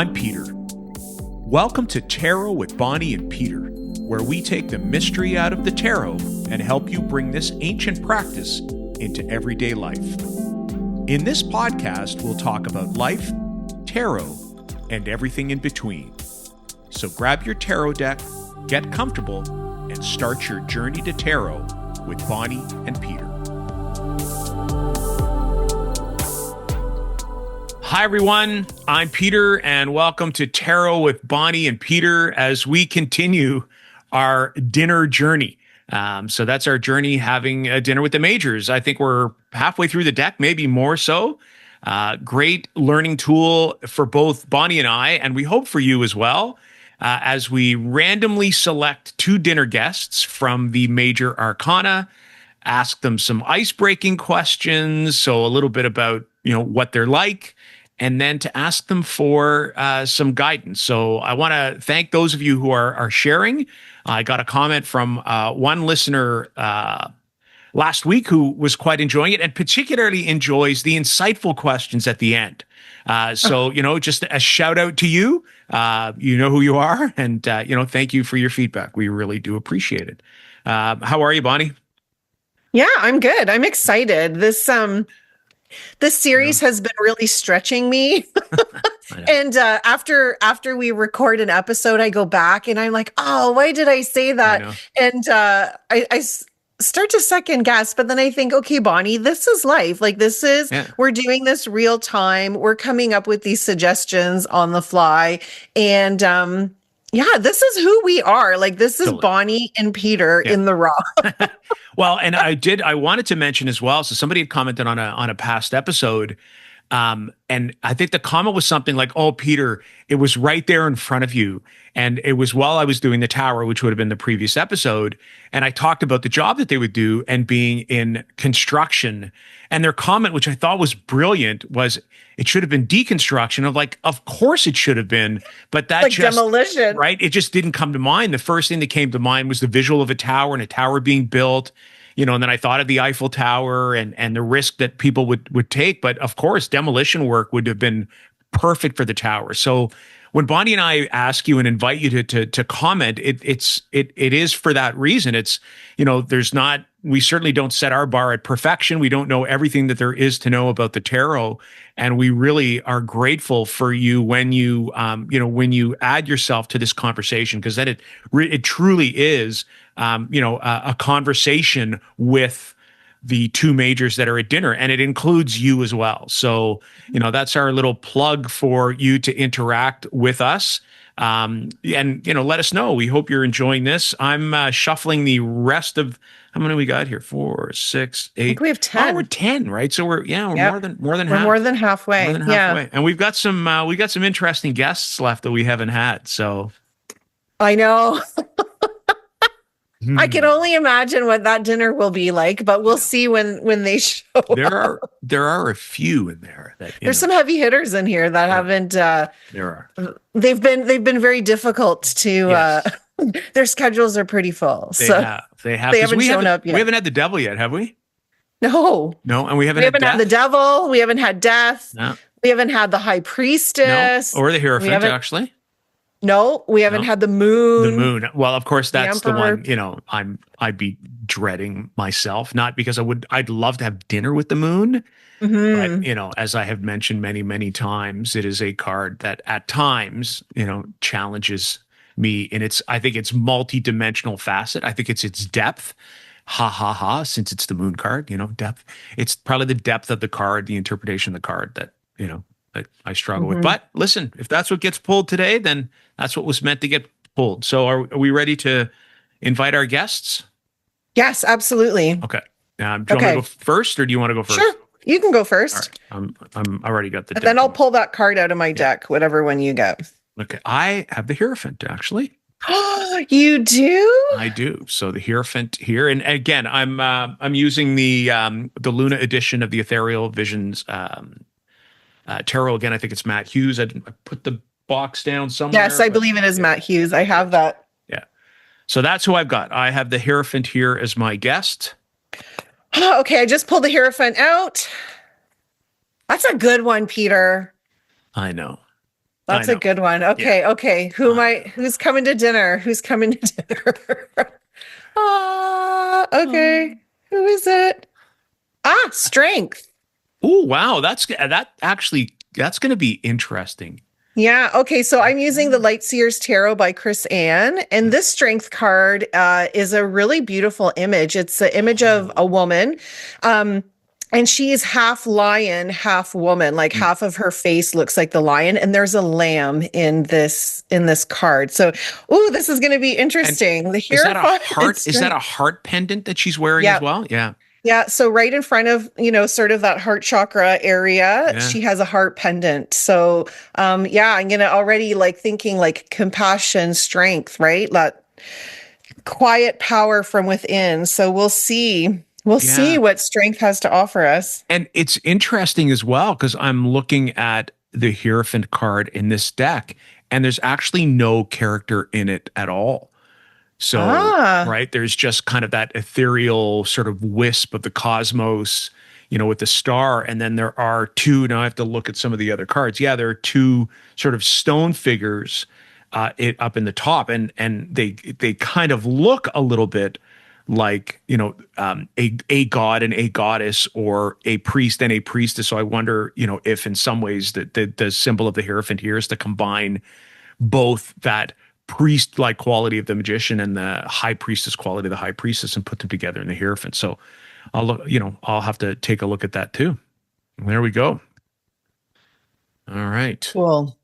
I'm Peter. Welcome to Tarot with Bonnie and Peter, where we take the mystery out of the tarot and help you bring this ancient practice into everyday life. In this podcast, we'll talk about life, tarot, and everything in between. So grab your tarot deck, get comfortable, and start your journey to tarot with Bonnie and Peter. Hi, everyone. I'm Peter, and welcome to Tarot with Bonnie and Peter as we continue our dinner journey. So that's our journey, having a dinner with the majors. I think we're halfway through the deck, maybe more so. Great learning tool for both Bonnie and I, and we hope for you as well, as we randomly select two dinner guests from the major arcana, ask them some ice-breaking questions, so a little bit about, what they're like, and then to ask them for some guidance. So I want to thank those of you who are sharing. I got a comment from one listener last week who was quite enjoying it and particularly enjoys the insightful questions at the end. So, just a shout out to you. You know who you are. And, thank you for your feedback. We really do appreciate it. How are you, Bonnie? Yeah, I'm good. I'm excited. This series has been really stretching me. And after we record an episode, I go back and I'm like, oh, why did I say that? And I start to second guess, but then I think, okay, Bonnie, this is life. Like we're doing this real time. We're coming up with these suggestions on the fly. And this is who we are. Like this is Bonnie and Peter in the raw. Well, and I wanted to mention as well. So somebody had commented on a past episode. And I think the comment was something like, oh, Peter, it was right there in front of you. And it was while I was doing the tower, which would have been the previous episode. And I talked about the job that they would do and being in construction. And their comment, which I thought was brilliant, was it should have been deconstruction. Of like, of course it should have been, but that like just demolition, right? It just didn't come to mind. The first thing that came to mind was the visual of a tower and a tower being built. And then I thought of the Eiffel Tower and the risk that people would take. But of course, demolition work would have been perfect for the tower. So when Bonnie and I ask you and invite you to comment, it is for that reason. It's, we certainly don't set our bar at perfection. We don't know everything that there is to know about the tarot. And we really are grateful for you when you, when you add yourself to this conversation, because then it truly is, a conversation with the two majors that are at dinner, and it includes you as well. So, that's our little plug for you to interact with us. And, let us know. We hope you're enjoying this. I'm shuffling the rest of, how many we got here? 4, 6, 8. I think we have 10. Oh, we're 10, right? So we're more than we're half. More than halfway. More than halfway. And we've got some interesting guests left that we haven't had. So I know. I can only imagine what that dinner will be like, but we'll see when they show up. There are a few in there that there's some heavy hitters in here that haven't. There are. They've been very difficult to. Yes. Their schedules are pretty full. They have. They haven't shown up yet. We haven't had the devil yet, have we? No, and we haven't had the devil. We haven't had death. No. We haven't had the high priestess. No. Or the Hierophant, actually. No, we haven't had the moon. The moon. Well, of course, that's the one, I'd be dreading myself, not because I'd love to have dinner with the moon. Mm-hmm. But, as I have mentioned many, many times, it is a card that at times, challenges me in I think it's multi-dimensional facet. I think it's its depth. Since it's the moon card, depth. It's probably the depth of the card, the interpretation of the card that I struggle with. But listen, if that's what gets pulled today, then that's what was meant to get pulled. So are we ready to invite our guests? Yes, absolutely. Okay. Do you want me to go first, or do you want to go first? Sure. You can go first. All right. I'm already got the deck. Then I'll pull that card out of my deck, whatever one you get. Okay. I have the Hierophant, actually. You do? I do. So the Hierophant here, and again, I'm using the Luna edition of the Ethereal Visions tarot. Again, I think it's Matt Hughes. I put the box down somewhere. Yes, I believe it is Matt Hughes. I have that. Yeah. So that's who I've got. I have the Hierophant here as my guest. Okay, I just pulled the Hierophant out. That's a good one, Peter. I know. I That's a know. good one. Yeah. Okay, okay. Who's coming to dinner? Who's coming to dinner? Okay. Who is it? Strength. Oh, wow. That's going to be interesting. Yeah. Okay. So I'm using the Lightseers Tarot by Chris Ann, and this strength card is a really beautiful image. It's an image of a woman. And she is half lion, half woman. Like half of her face looks like the lion, and there's a lamb in this card. So, this is going to be interesting. And The is that a Hierophant heart? Is that a Strength. heart pendant that she's wearing as Yeah. well? Yeah. Yeah, so right in front of, sort of that heart chakra area, Yeah. she has a heart pendant. So, yeah, I'm gonna already like thinking like compassion, strength, right? That quiet power from within. So we'll see. We'll see Yeah. what strength has to offer us. And it's interesting as well because I'm looking at the Hierophant card in this deck, and there's actually no character in it at all. So, Ah, right, there's just kind of that ethereal sort of wisp of the cosmos, with the star. And then there are two, now I have to look at some of the other cards. Yeah, there are two sort of stone figures up in the top, and they kind of look a little bit like, a god and a goddess, or a priest and a priestess. So I wonder, if in some ways the symbol of the Hierophant here is to combine both that priest-like quality of the magician and the high priestess quality of the high priestess, and put them together in the Hierophant. So I'll have to take a look at that too. There we go. All right. cool.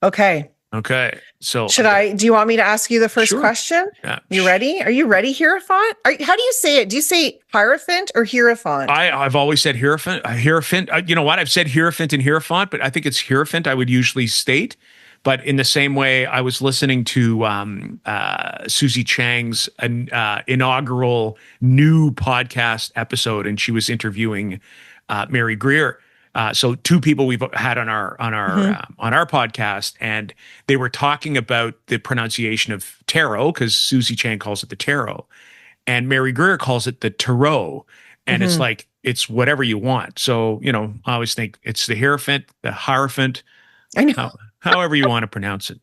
Okay. Okay. So Do you want me to ask you the first Sure. question? Yeah. You ready? Are you ready, Hierophant? How do you say it? Do you say Hierophant or Hierophant? I've always said Hierophant. Hierophant. You know what? I've said Hierophant and Hierophant, but I think it's Hierophant. I would usually state. But in the same way, I was listening to Susie Chang's inaugural new podcast episode, and she was interviewing Mary Greer. So two people we've had on our podcast, and they were talking about the pronunciation of tarot, because Susie Chang calls it the tarot, and Mary Greer calls it the tarot. And it's like, it's whatever you want. So, I always think it's the Hierophant, the Hierophant, I know. however you want to pronounce it.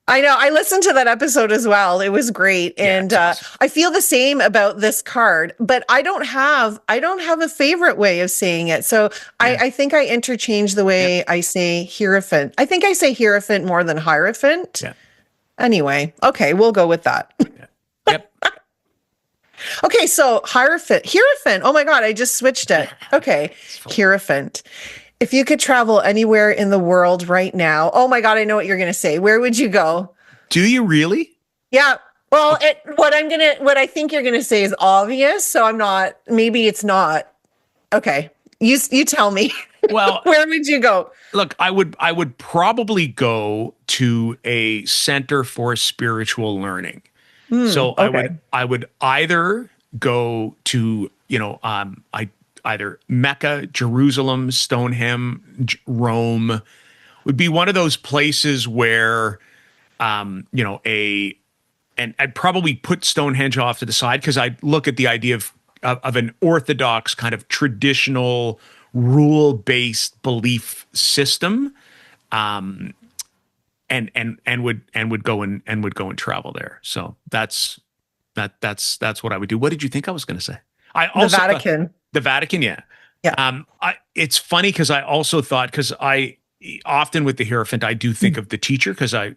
I know. I listened to that episode as well. It was great. Yeah, And it's awesome. I feel the same about this card, but I don't have a favorite way of saying it. So I think I interchange the way I say Hierophant. I think I say Hierophant more than Hierophant. Yeah. Anyway, okay, we'll go with that. Yep. Okay, so Hierophant. Oh my God, I just switched it. Okay, Hierophant. If you could travel anywhere in the world right now, oh my God, I know what you're going to say. Where would you go? Do you really? Yeah. Well, what I think you're going to say is obvious. So maybe it's not. Okay. You tell me. Well, Where would you go? look, I would probably go to a center for spiritual learning. So okay. I would either go to, either Mecca, Jerusalem, Stonehenge, Rome, would be one of those places where, and I'd probably put Stonehenge off to the side, because I'd look at the idea of an orthodox kind of traditional rule-based belief system, and would go and travel there. So that's what I would do. What did you think I was going to say? I also The Vatican. the Vatican, yeah. Yeah. It's funny because I also thought, because I often with the Hierophant, I do think of the teacher, because I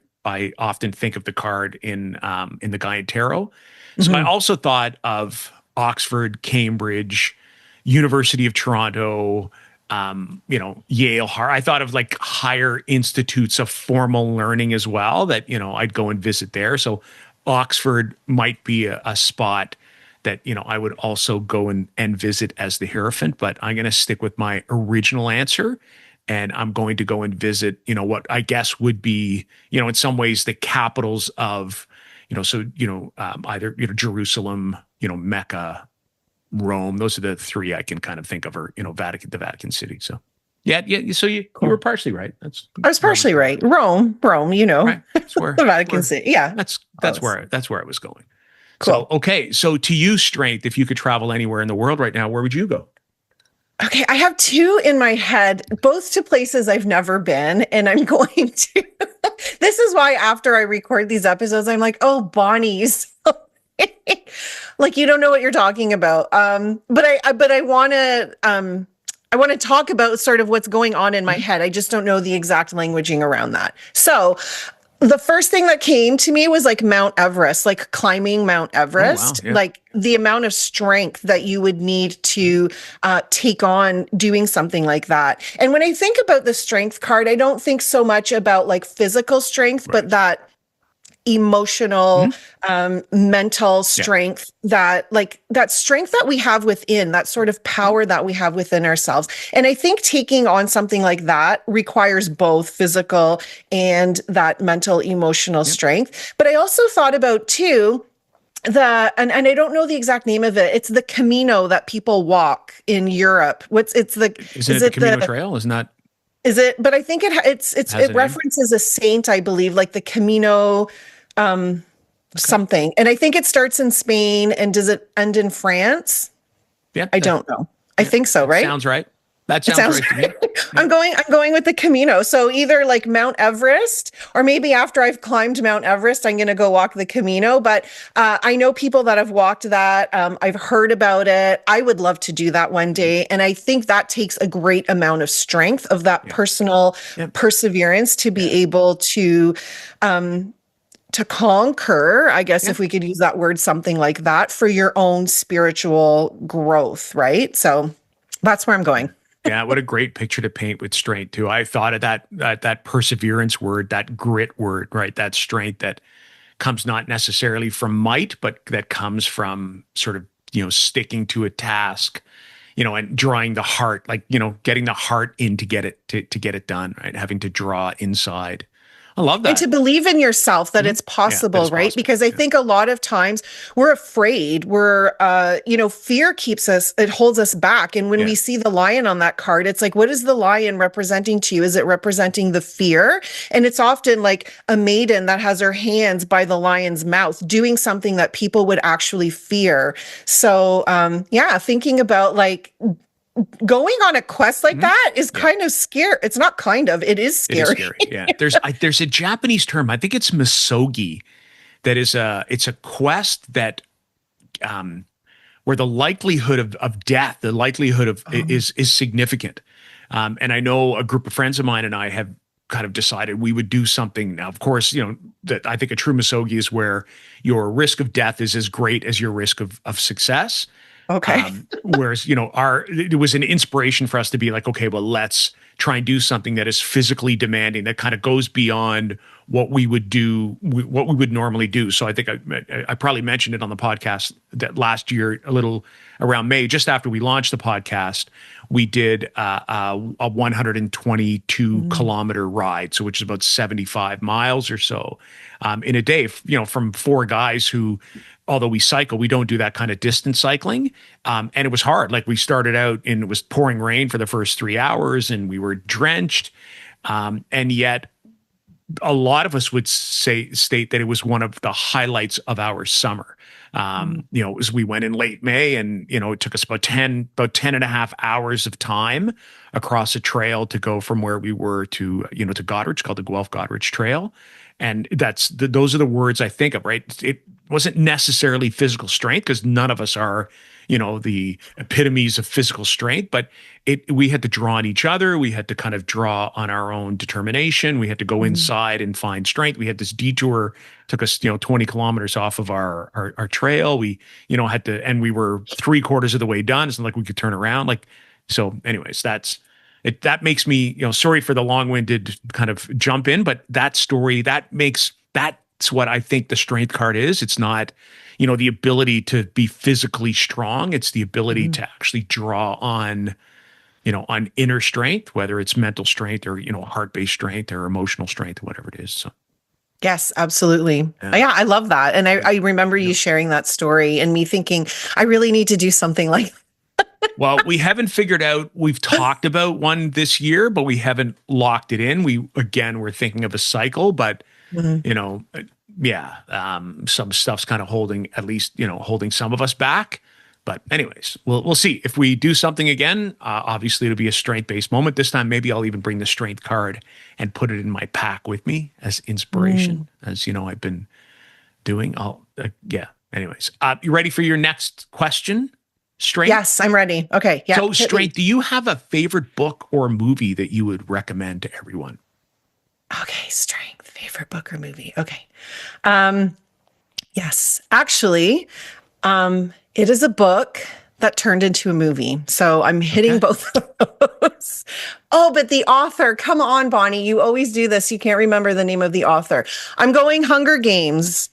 often think of the card in the Gaian Tarot. So I also thought of Oxford, Cambridge, University of Toronto, Yale, I thought of like higher institutes of formal learning as well, that, I'd go and visit there. So Oxford might be a spot that, I would also go and visit as the Hierophant, but I'm going to stick with my original answer. And I'm going to go and visit, what I guess would be, in some ways the capitals of, either, Jerusalem, Mecca, Rome. Those are the three I can kind of think of, or, the Vatican City. So yeah. So you were partially right. I was partially right. Rome, right. That's where the Vatican City. Yeah. That's where I was going. Cool. So, okay. So to you, strength, if you could travel anywhere in the world right now, where would you go? Okay, I have two in my head, both to places I've never been, and I'm going to This is why after I record these episodes, I'm like, oh, Bonnie's. Like you don't know what you're talking about. But I want to talk about sort of what's going on in my head. I just don't know the exact languaging around that. So the first thing that came to me was like Mount Everest, like climbing Mount Everest, yeah. like the amount of strength that you would need to take on doing something like that. And when I think about the strength card, I don't think so much about like physical strength, but that emotional, mental strength, that like that strength that we have within, that sort of power that we have within ourselves. And I think taking on something like that requires both physical and that mental, emotional strength. But I also thought about too, and I don't know the exact name of it. It's the Camino that people walk in Europe. Is it the Camino Trail? Isn't that? Is it? But I think it references a saint, I believe, like the Camino something. And I think it starts in Spain, and does it end in France? Yeah. I don't know. I think so, right? Sounds right. That sounds right to me. I'm going with the Camino. So either like Mount Everest, or maybe after I've climbed Mount Everest, I'm going to go walk the Camino. But I know people that have walked that. I've heard about it. I would love to do that one day. And I think that takes a great amount of strength, of that personal perseverance to be able to conquer, I guess, if we could use that word, something like that, for your own spiritual growth, right? So that's where I'm going. Yeah, what a great picture to paint with strength too. I thought of that perseverance word, that grit word, right? That strength that comes not necessarily from might, but that comes from sort of, sticking to a task, and drawing the heart, like, getting the heart in to get it done, right? Having to draw inside. I love that. And to believe in yourself that it's possible, that right? Possible. Because I think a lot of times we're afraid. Fear it holds us back. And when we see the lion on that card, it's like, what is the lion representing to you? Is it representing the fear? And it's often like a maiden that has her hands by the lion's mouth, doing something that people would actually fear. So, thinking about like going on a quest like that is kind of scary. It's not kind of, it is scary. It is scary. Yeah. There's a Japanese term, I think it's misogi, that is it's a quest that where the likelihood of death, the likelihood of is significant. And I know a group of friends of mine and I have kind of decided we would do something. Now, of course, that I think a true misogi is where your risk of death is as great as your risk of success. Okay. Whereas, it was an inspiration for us to be like, okay, well, let's try and do something that is physically demanding, that kind of goes beyond what we would do, what we would normally do. So I think I probably mentioned it on the podcast that last year, a little around May, just after we launched the podcast, we did a 122 kilometer ride, so which is about 75 miles or so in a day, from four guys who, although we cycle, we don't do that kind of distance cycling. And it was hard. Like we started out and it was pouring rain for the first 3 hours and we were drenched. And yet a lot of us would state that it was one of the highlights of our summer. As we went in late May and, it took us about 10 and a half hours of time across a trail to go from where we were to Goderich, called the Guelph Goderich Trail. And those are the words I think of, right? It wasn't necessarily physical strength because none of us are, the epitomes of physical strength, but we had to draw on each other. We had to kind of draw on our own determination. We had to go inside and find strength. We had this detour, took us, 20 kilometers off of our trail. We, had to, and we were 3/4 of the way done. It's not like we could turn around. So anyways, that makes me, sorry for the long-winded kind of jump in, but that story, that's what I think the strength card is. It's not, the ability to be physically strong. It's the ability to actually draw on, on inner strength, whether it's mental strength or, heart-based strength or emotional strength or whatever it is. So. Yes, absolutely. Yeah, I love that. And I remember you sharing that story and me thinking, I really need to do something like that. Well, we haven't figured out, we've talked about one this year, but we haven't locked it in. We're thinking of a cycle, but, some stuff's kind of holding some of us back. But anyways, we'll see if we do something again. Obviously, it'll be a strength-based moment this time. Maybe I'll even bring the strength card and put it in my pack with me as inspiration, as you know I've been doing. Yeah. Anyways, you ready for your next question? Strength. Yes, I'm ready. Okay. Yeah. So, strength. Do you have a favorite book or movie that you would recommend to everyone? Okay, strength. Favorite book or movie. Okay. Yes, actually, it is a book that turned into a movie. So I'm hitting both of those. Oh, but the author, come on, Bonnie, you always do this. You can't remember the name of the author. I'm going Hunger Games.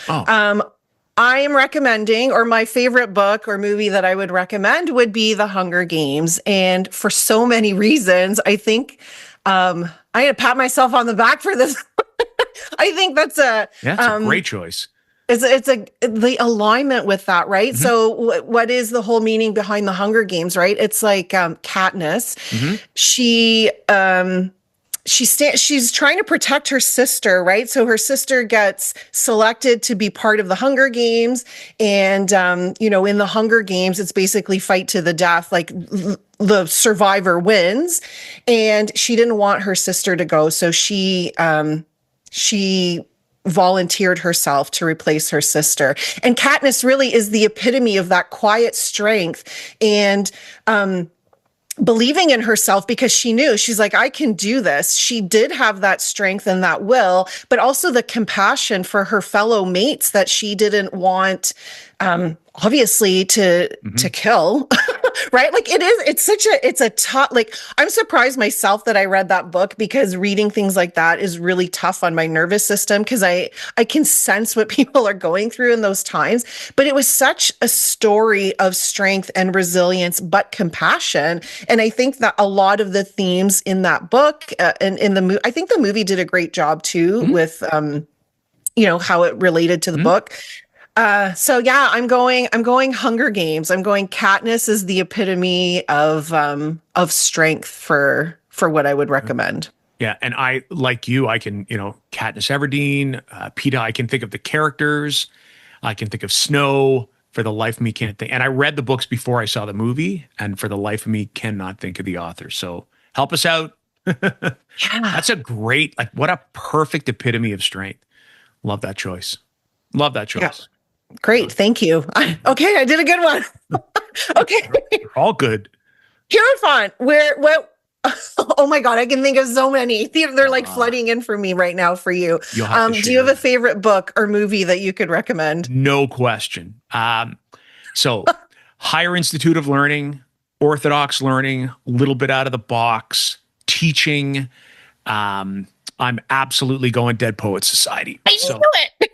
Oh. I am recommending, or my favorite book or movie that I would recommend would be The Hunger Games. And for so many reasons, I think I had to pat myself on the back for this. I think that's a great choice. It's the alignment with that, right? Mm-hmm. So what is the whole meaning behind the Hunger Games, right? It's like Katniss. Mm-hmm. She's trying to protect her sister, right? So her sister gets selected to be part of the Hunger Games, and in the Hunger Games, it's basically fight to the death. Like the survivor wins, and she didn't want her sister to go, so she volunteered herself to replace her sister. And Katniss really is the epitome of that quiet strength and believing in herself, because she knew, she's like, I can do this. She did have that strength and that will, but also the compassion for her fellow mates that she didn't want, obviously to kill, right? Like it's a tough, like, I'm surprised myself that I read that book, because reading things like that is really tough on my nervous system, because I can sense what people are going through in those times. But it was such a story of strength and resilience, but compassion. And I think that a lot of the themes in that book and in the movie, I think the movie did a great job too, with how it related to the book. So yeah, I'm going Hunger Games. I'm going Katniss is the epitome of strength for what I would recommend. Yeah, and I, like you, I can, Katniss Everdeen, Peeta, I can think of the characters. I can think of Snow. For the life of me, can't think. And I read the books before I saw the movie, and for the life of me, cannot think of the author. So help us out. Yeah. That's a great, what a perfect epitome of strength. Love that choice. Love that choice. Yeah. Great. Thank you. Okay, I did a good one. Okay. All good. Hierophant, oh my God, I can think of so many. They're like flooding in for me right now for you. Do you have a favorite book or movie that you could recommend? No question. So Higher Institute of Learning, Orthodox Learning, a little bit out of the box, teaching. I'm absolutely going Dead Poets Society. I knew it.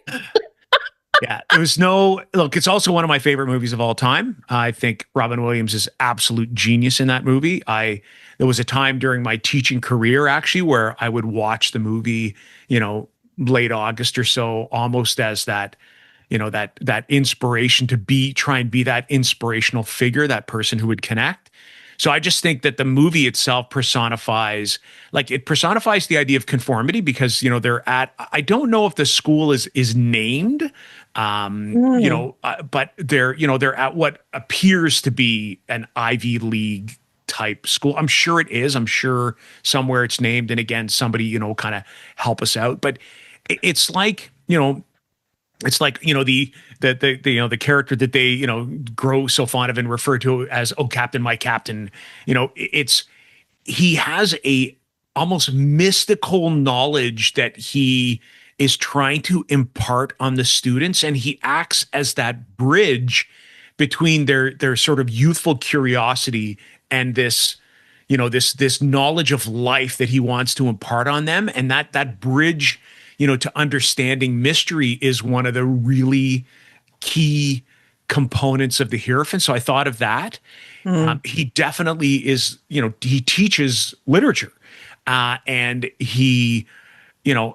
Yeah, it's also one of my favorite movies of all time. I think Robin Williams is absolute genius in that movie. There was a time during my teaching career, actually, where I would watch the movie, late August or so, almost as that, that inspiration to try and be that inspirational figure, that person who would connect. So I just think that the movie itself personifies the idea of conformity, because, I don't know if the school is named, but they're at what appears to be an Ivy League type school. I'm sure it is. I'm sure somewhere it's named. And again, somebody, kind of help us out. But it's like, the character that they, grow so fond of and refer to as, oh, Captain, my Captain, he has a almost mystical knowledge that he is trying to impart on the students. And he acts as that bridge between their sort of youthful curiosity and this knowledge of life that he wants to impart on them. And that bridge, to understanding mystery is one of the really key components of the Hierophant. So I thought of that. He definitely is, he teaches literature, and he, the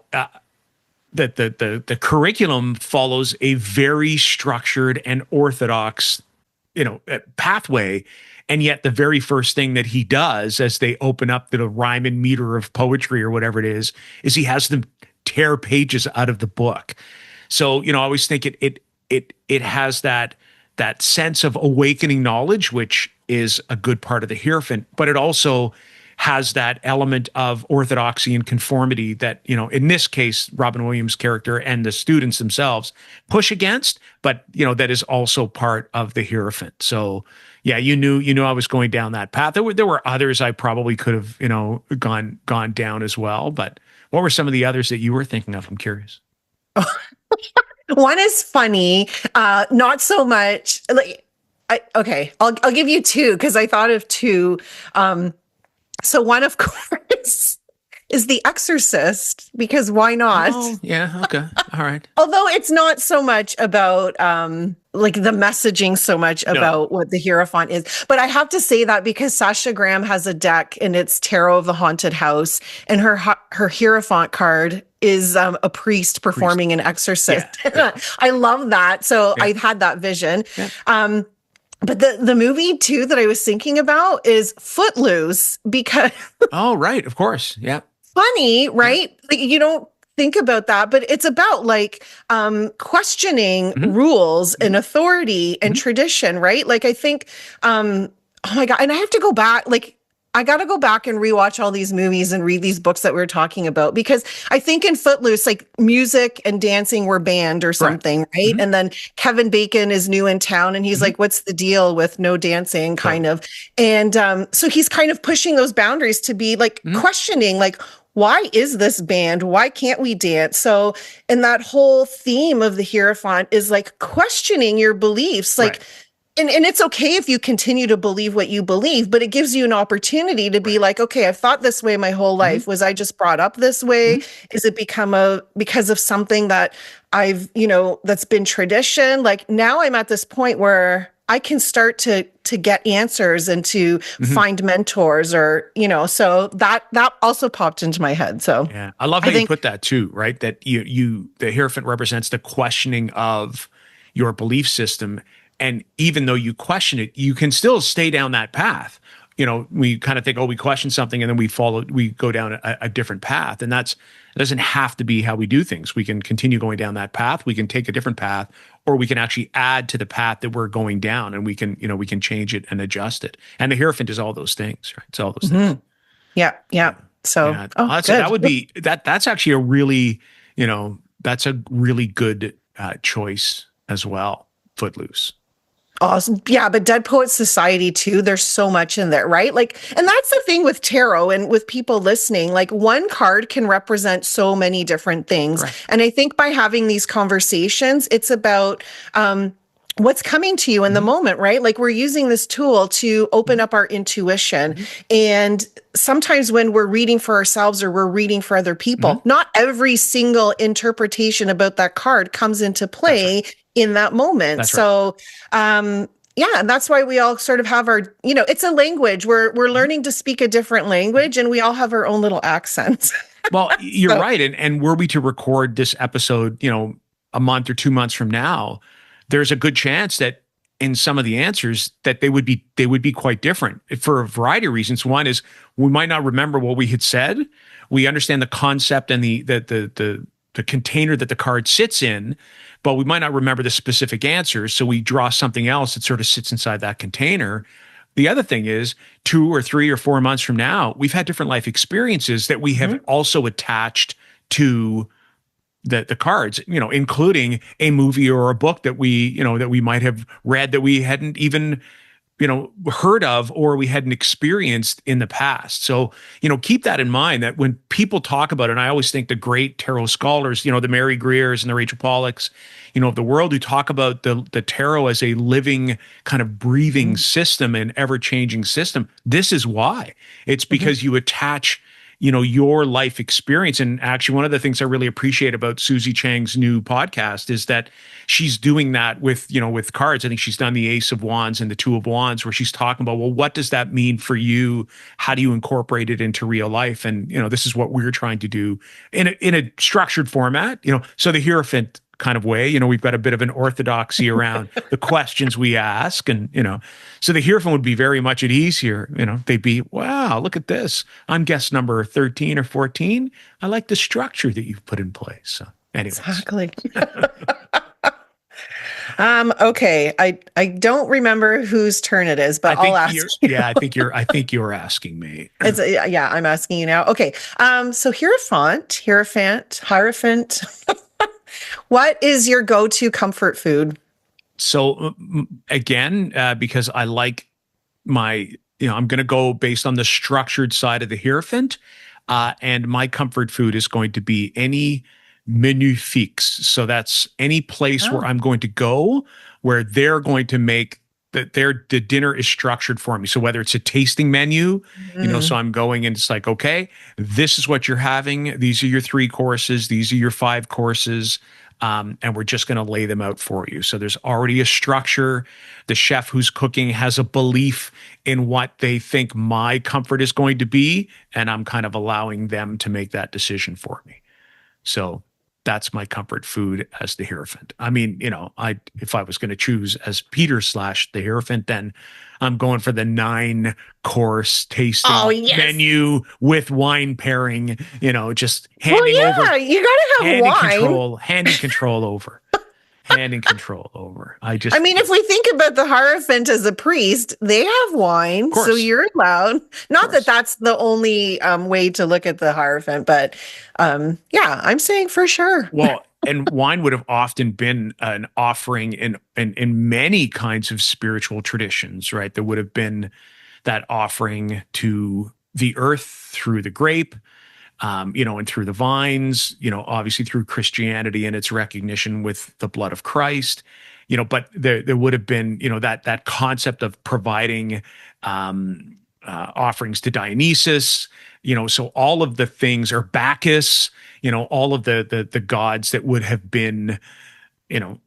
curriculum follows a very structured and orthodox, pathway. And yet the very first thing that he does as they open up the rhyme and meter of poetry or whatever it is he has them tear pages out of the book. So, I always think it has that that sense of awakening knowledge, which is a good part of the Hierophant, but it also has that element of orthodoxy and conformity that, in this case, Robin Williams' character and the students themselves push against, but, that is also part of the Hierophant. So yeah, you knew I was going down that path. There were others I probably could have, gone down as well. But what were some of the others that you were thinking of? I'm curious. One is funny, not so much. I'll give you two because I thought of two. So one, of course, is The Exorcist, because why not? Oh, yeah. Okay. All right. Although it's not so much about like the messaging so much about what the Hierophant is. But I have to say that because Sasha Graham has a deck and it's Tarot of the Haunted House, and her Hierophant card is a priest performing an exorcist. Yeah. I love that. So I had that vision. Yeah. But the movie too that I was thinking about is Footloose, because oh, right, of course. Yeah. Funny, right? Yeah. Like, you don't think about that, but it's about like questioning rules and authority and tradition, right? Like I think oh my God, and I have to go back, like I got to go back and rewatch all these movies and read these books that we were talking about, because I think in Footloose, like music and dancing were banned or something, right? And then Kevin Bacon is new in town and he's like, what's the deal with no dancing, kind of. And so he's kind of pushing those boundaries to be like questioning, like, why is this banned? Why can't we dance? So, and that whole theme of the Hierophant is like questioning your beliefs, like, And it's okay if you continue to believe what you believe, but it gives you an opportunity to be like, okay, I've thought this way my whole life. Was I just brought up this way? Is it because of something that I've, that's been tradition? Like now I'm at this point where I can start to get answers and to find mentors, or, so that also popped into my head. So yeah, I love how you put that too, right? That the Hierophant represents the questioning of your belief system. And even though you question it, you can still stay down that path. We kind of think, we question something and then we go down a different path. And it doesn't have to be how we do things. We can continue going down that path. We can take a different path, or we can actually add to the path that we're going down, and we can change it and adjust it. And the Hierophant is all those things, right? It's all those things. Yeah. Yeah. So that would be, that's actually a really, that's a really good choice as well. Footloose. Awesome. Yeah, but Dead Poets Society too, there's so much in there, right? Like, and that's the thing with tarot and with people listening, like one card can represent so many different things. Right. And I think by having these conversations, it's about what's coming to you in the moment, right? Like we're using this tool to open up our intuition. And sometimes when we're reading for ourselves or we're reading for other people, not every single interpretation about that card comes into play in that moment. That's so, yeah, and that's why we all sort of have our, it's a language. We're learning to speak a different language, and we all have our own little accents. Well, you're right. And were we to record this episode, a month or 2 months from now, there's a good chance that in some of the answers that they would be quite different for a variety of reasons. One is we might not remember what we had said. We understand the concept and the container that the card sits in, but we might not remember the specific answers. So we draw something else that sort of sits inside that container. The other thing is 2 or 3 or 4 months from now, we've had different life experiences that we have also attached to the cards, including a movie or a book that we might have read that we hadn't even, heard of, or we hadn't experienced in the past. So, keep that in mind, that when people talk about it, and I always think the great tarot scholars, the Mary Greers and the Rachel Pollacks, of the world, who talk about the tarot as a living kind of breathing system and ever-changing system. This is why. It's because you attach your life experience. And actually, one of the things I really appreciate about Susie Chang's new podcast is that she's doing that with cards. I think she's done the Ace of Wands and the Two of Wands, where she's talking about, well, what does that mean for you? How do you incorporate it into real life? And, this is what we're trying to do in a structured format, so the Hierophant kind of way, we've got a bit of an orthodoxy around the questions we ask. And, so the Hierophant would be very much at ease here. They'd be, wow, look at this. I'm guest number 13 or 14. I like the structure that you've put in place. So anyways. Exactly. Okay. I don't remember whose turn it is, I but I'll think ask you're, you. yeah, I think you're asking me. Yeah, I'm asking you now. Okay. So Hierophant. What is your go-to comfort food? So again, because I like I'm going to go based on the structured side of the Hierophant, and my comfort food is going to be any menu fixe. So that's any place where Oh. I'm going to go where they're going to make that the dinner is structured for me. So whether it's a tasting menu, so Mm. I'm going and it's like, okay, this is what you're having. These are your 3 courses. These are your 5 courses. And we're just going to lay them out for you. So there's already a structure. The chef who's cooking has a belief in what they think my comfort is going to be, and I'm kind of allowing them to make that decision for me. So that's my comfort food as the Hierophant. I mean, I if I was going to choose as Peter slash the Hierophant, then I'm going for the 9 course Oh, tasting yes. menu with wine pairing, just Well, handing over, yeah, you gotta have wine. handing control over. I I just, mean, if we think about the Hierophant as a priest, they have of wine, so course, you're allowed. of Not that course. that's the only way to look at the Hierophant, but yeah, I'm saying for sure. Well, and wine would have often been an offering in many kinds of spiritual traditions, right? There would have been that offering to the earth through the grape, and through the vines, obviously through Christianity and its recognition with the blood of Christ, but there would have been, that concept of providing offerings to Dionysus, so all of the things, or Bacchus, all of the gods that would have been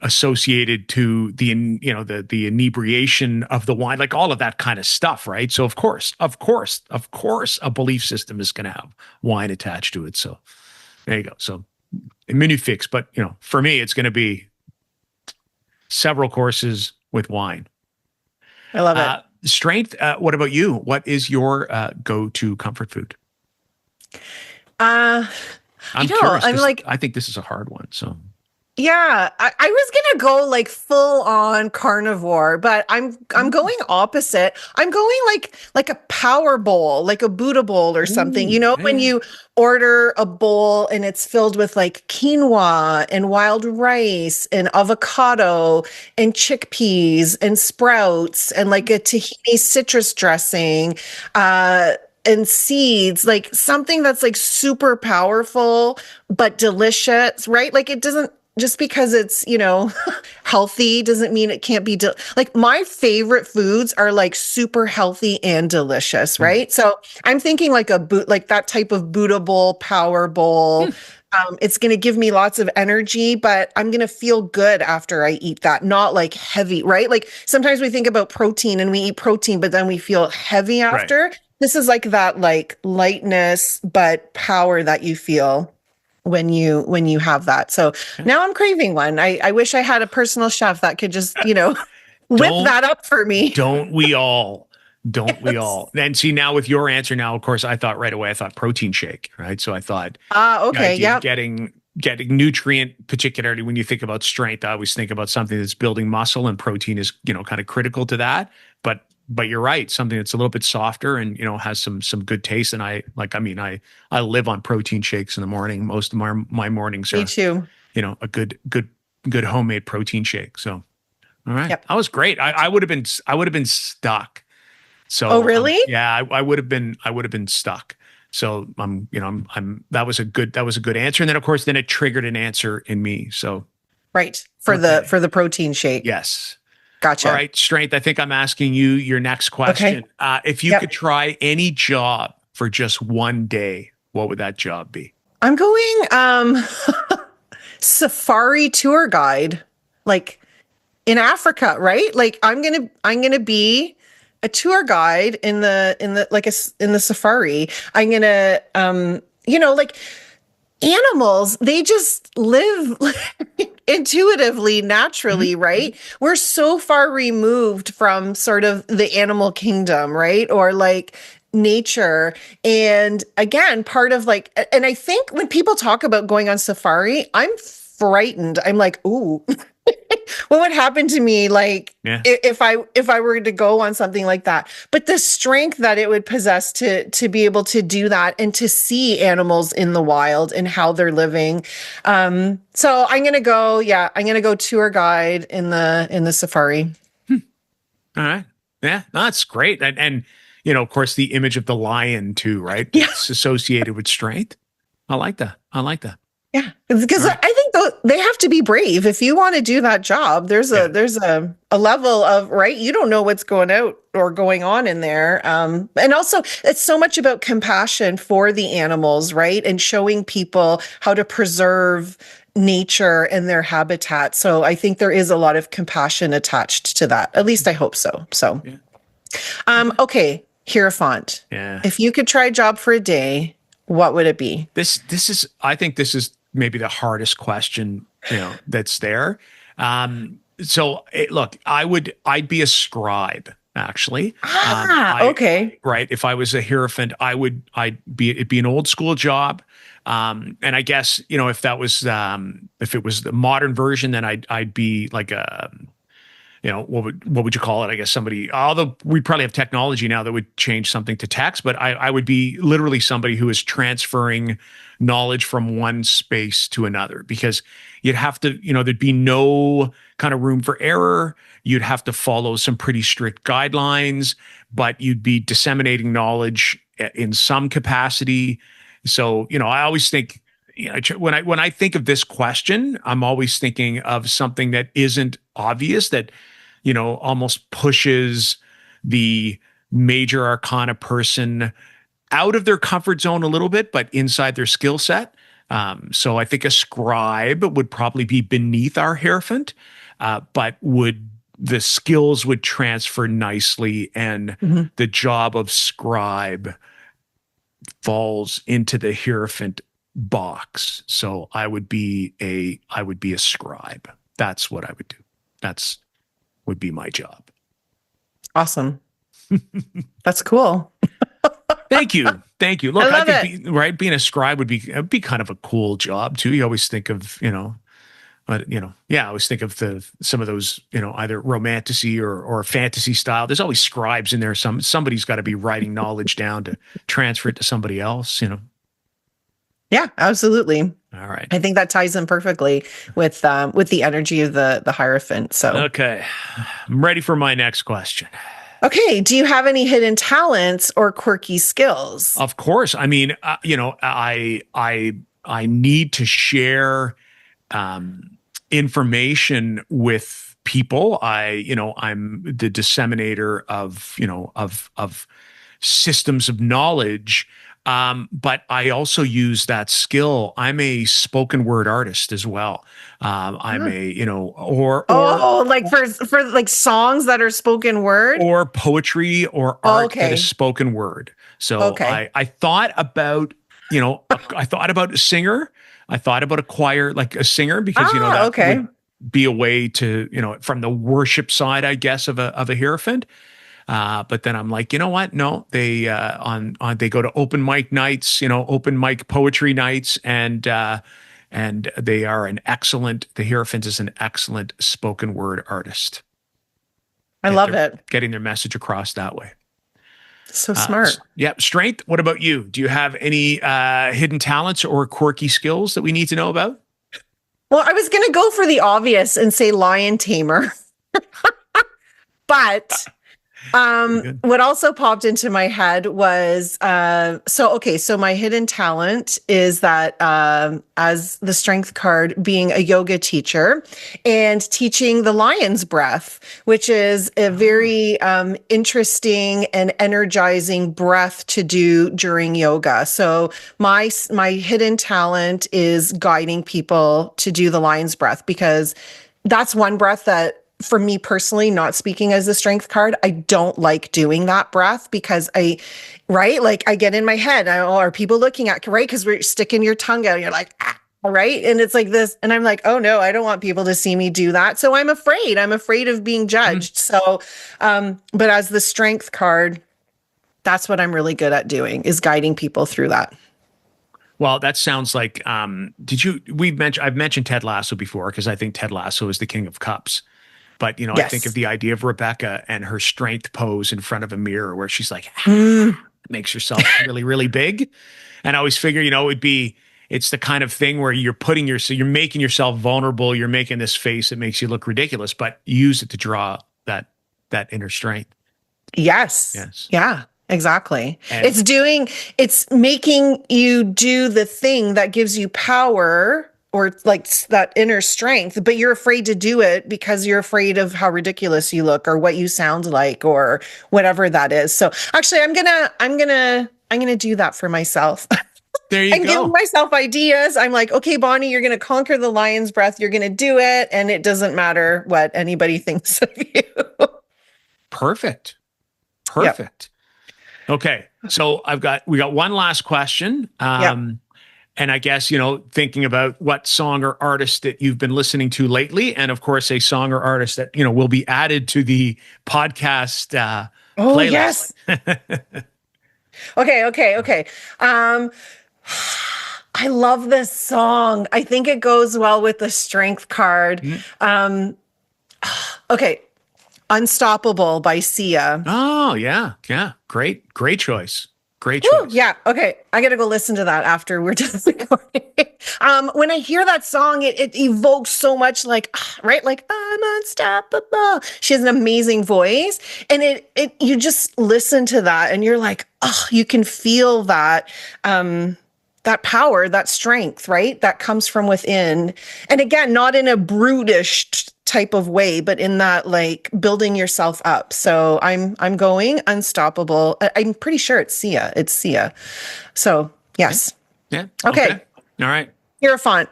associated to the inebriation of the wine, like all of that kind of stuff, right? So of course, a belief system is going to have wine attached to it. So there you go. So a menu fix, but for me, it's going to be several courses with wine. I love it. Strength. What about you? What is your go-to comfort food? Uh, I I'm know. curious I'm because like, I think this is a hard one. So yeah, I was gonna go like full on carnivore, but I'm going opposite. I'm going like a power bowl, like a Buddha bowl or something. You ooh, know, when yeah. you order a bowl and it's filled with like quinoa and wild rice and avocado and chickpeas and sprouts and like a tahini citrus dressing, and seeds, like something that's like super powerful but delicious, right? Like it doesn't just because it's, healthy doesn't mean it can't be like my favorite foods are like super healthy and delicious, Mm. right? So I'm thinking like like that type of Buddha bowl, power bowl. It's going to give me lots of energy, but I'm going to feel good after I eat that, not like heavy, right? Like sometimes we think about protein and we eat protein, but then we feel heavy Right. after. This is like that like lightness, but power that you feel when you have that. So Okay. now I'm craving one. I wish I had a personal chef that could just, whip Don't that up for me. Don't we all? Don't we Yes. all? And see, now with your answer, now of course I thought right away. I thought protein shake, right? So I thought the Okay. idea of Yep. getting nutrient, particularly when you think about strength. I always think about something that's building muscle, and protein is kind of critical to that. But you're right, something that's a little bit softer and has some good taste. And I live on protein shakes in the morning. Most of my mornings Me are too. a good homemade protein shake. So all right. Yep. That was great. I would have been stuck. Oh, So really? yeah, I would have been stuck. So that was a good answer. And then of course then it triggered an answer in me. So Right. For the okay. for the protein shake. Yes. All Gotcha. right, Strength. I think I'm asking you your next Okay. question. If you could Yep. try any job for just one day, what would that job be? I'm going safari tour guide, like in Africa, right? Like I'm gonna be a tour guide in the like in the safari. I'm gonna like animals, they just live intuitively, Mhm. naturally, right? We're so far removed from sort of the animal kingdom, right? Or like nature. And again, part of and I think when people talk about going on safari, I'm frightened. I'm like, ooh. what would happen to me, like, Yeah. if I were to go on something like that. But the strength that it would possess to be able to do that and to see animals in the wild and how they're living. So I'm gonna go tour guide in the safari. All right. Yeah, that's great. And you know, of course, the image of the lion too, right? Yeah. It's associated with strength. I like that. I like that. Yeah, because All I right. think they have to be brave if you want to do that job. Yeah. There's a level of, right. You don't know what's going out or going on in there, and also it's so much about compassion for the animals, right, and showing people how to preserve nature and their habitat. So I think there is a lot of compassion attached to that. At least I hope so. So, Yeah. okay, Hierophant, Yeah. if you could try a job for a day, what would it be? This is I think this is maybe the hardest question, you know, that's there. Look, I'd be a scribe actually. Okay. Right. If I was a hierophant, it'd be an old school job. And I guess, you know, if it was the modern version, then I'd be like a, you know, what would you call it? I guess somebody, although we probably have technology now that would change something to text, but I would be literally somebody who is transferring knowledge from one space to another, because you'd have to, you know, there'd be no kind of room for error. You'd have to follow some pretty strict guidelines, but you'd be disseminating knowledge in some capacity. So, you know, I always think, you know, when I think of this question, I'm always thinking of something that isn't obvious, that, you know, almost pushes the major arcana person out of their comfort zone a little bit, but inside their skill set. So I think a scribe would probably be beneath our hierophant, but the skills would transfer nicely, and Mhm. the job of scribe falls into the hierophant box. So I would be a scribe. That's what I would do. That's would be my job. Awesome. That's cool. Thank you. Thank you. I Look, I love think it. right, being a scribe would be kind of a cool job too. You always think of, you know, but you know, yeah, I always think of some of those, you know, either romantasy or fantasy style. There's always scribes in there. Somebody's got to be writing knowledge down to transfer it to somebody else, you know. Yeah, absolutely. All right. I think that ties in perfectly with the energy of the Hierophant. So, Okay. I'm ready for my next question. okay, do you have any hidden talents or quirky skills? Of course. I mean, you know, I need to share information with people. You know, I'm the disseminator of, you know, of systems of knowledge. But I also use that skill. I'm a spoken word artist as well. I'm a, you know, Oh, like for like songs that are spoken word? or poetry or Oh, art that is okay. spoken word. So Okay. I thought about, you know, I thought about a singer. I thought about a choir, like a singer, because, you know, that Okay. would be a way to, you know, from the worship side, I guess, of a hierophant. But then I'm like, you know what? No, they go to open mic nights, you know, open mic poetry nights, and they are the hierophant is an excellent spoken word artist. I love it. Getting their message across that way. So smart. Yeah, strength. What about you? Do you have any hidden talents or quirky skills that we need to know about? Well, I was going to go for the obvious and say lion tamer, but Very good. what also popped into my head was so my hidden talent is that as the strength card, being a yoga teacher and teaching the lion's breath, which is a very interesting and energizing breath to do during yoga. So my hidden talent is guiding people to do the lion's breath, because that's one breath that, for me personally, not speaking as a strength card, I don't like doing that breath, because like I get in my head, are people looking at, right? Because we're sticking your tongue out and you're like, ah, right? And it's like this, and I'm like, oh no, I don't want people to see me do that. So I'm afraid of being judged. So, but as the strength card, that's what I'm really good at doing, is guiding people through that. Well, that sounds like I've mentioned Ted Lasso before because I think Ted Lasso is the king of cups. But I think of Yes. the idea of Rebecca and her strength pose in front of a mirror where she's like Mm. makes herself really, really big. And I always figure, it's the kind of thing where you're making yourself vulnerable, you're making this face that makes you look ridiculous, but use it to draw that inner strength. Yes. Yes. Yeah, exactly. And It's making you do the thing that gives you power or like that inner strength, but you're afraid to do it because you're afraid of how ridiculous you look or what you sound like or whatever that is. So actually I'm gonna do that for myself. there you I'm giving go. myself ideas. I'm like, okay, Bonnie, you're going to conquer the lion's breath. You're going to do it. And it doesn't matter what anybody thinks of you. Perfect. Yep. Perfect. Okay. So we got one last question. Yep. And I guess, thinking about what song or artist that you've been listening to lately, and of course, a song or artist that, will be added to the podcast Oh, playlist. yes. Okay. I love this song. I think it goes well with the strength card. Okay. Unstoppable by Sia. Oh, yeah. Yeah. Great choice. Great Woo, choice. yeah. Okay. I got to go listen to that after we're done recording. When I hear that song, it evokes so much right? Like I'm unstoppable. She has an amazing voice and you just listen to that and you're like, oh, you can feel that, that power, that strength, right? That comes from within. And again, not in a brutish type of way, but in that like building yourself up. So I'm going unstoppable. I'm pretty sure it's Sia. It's Sia. So yes. Yeah. Okay. All right. Hierophant.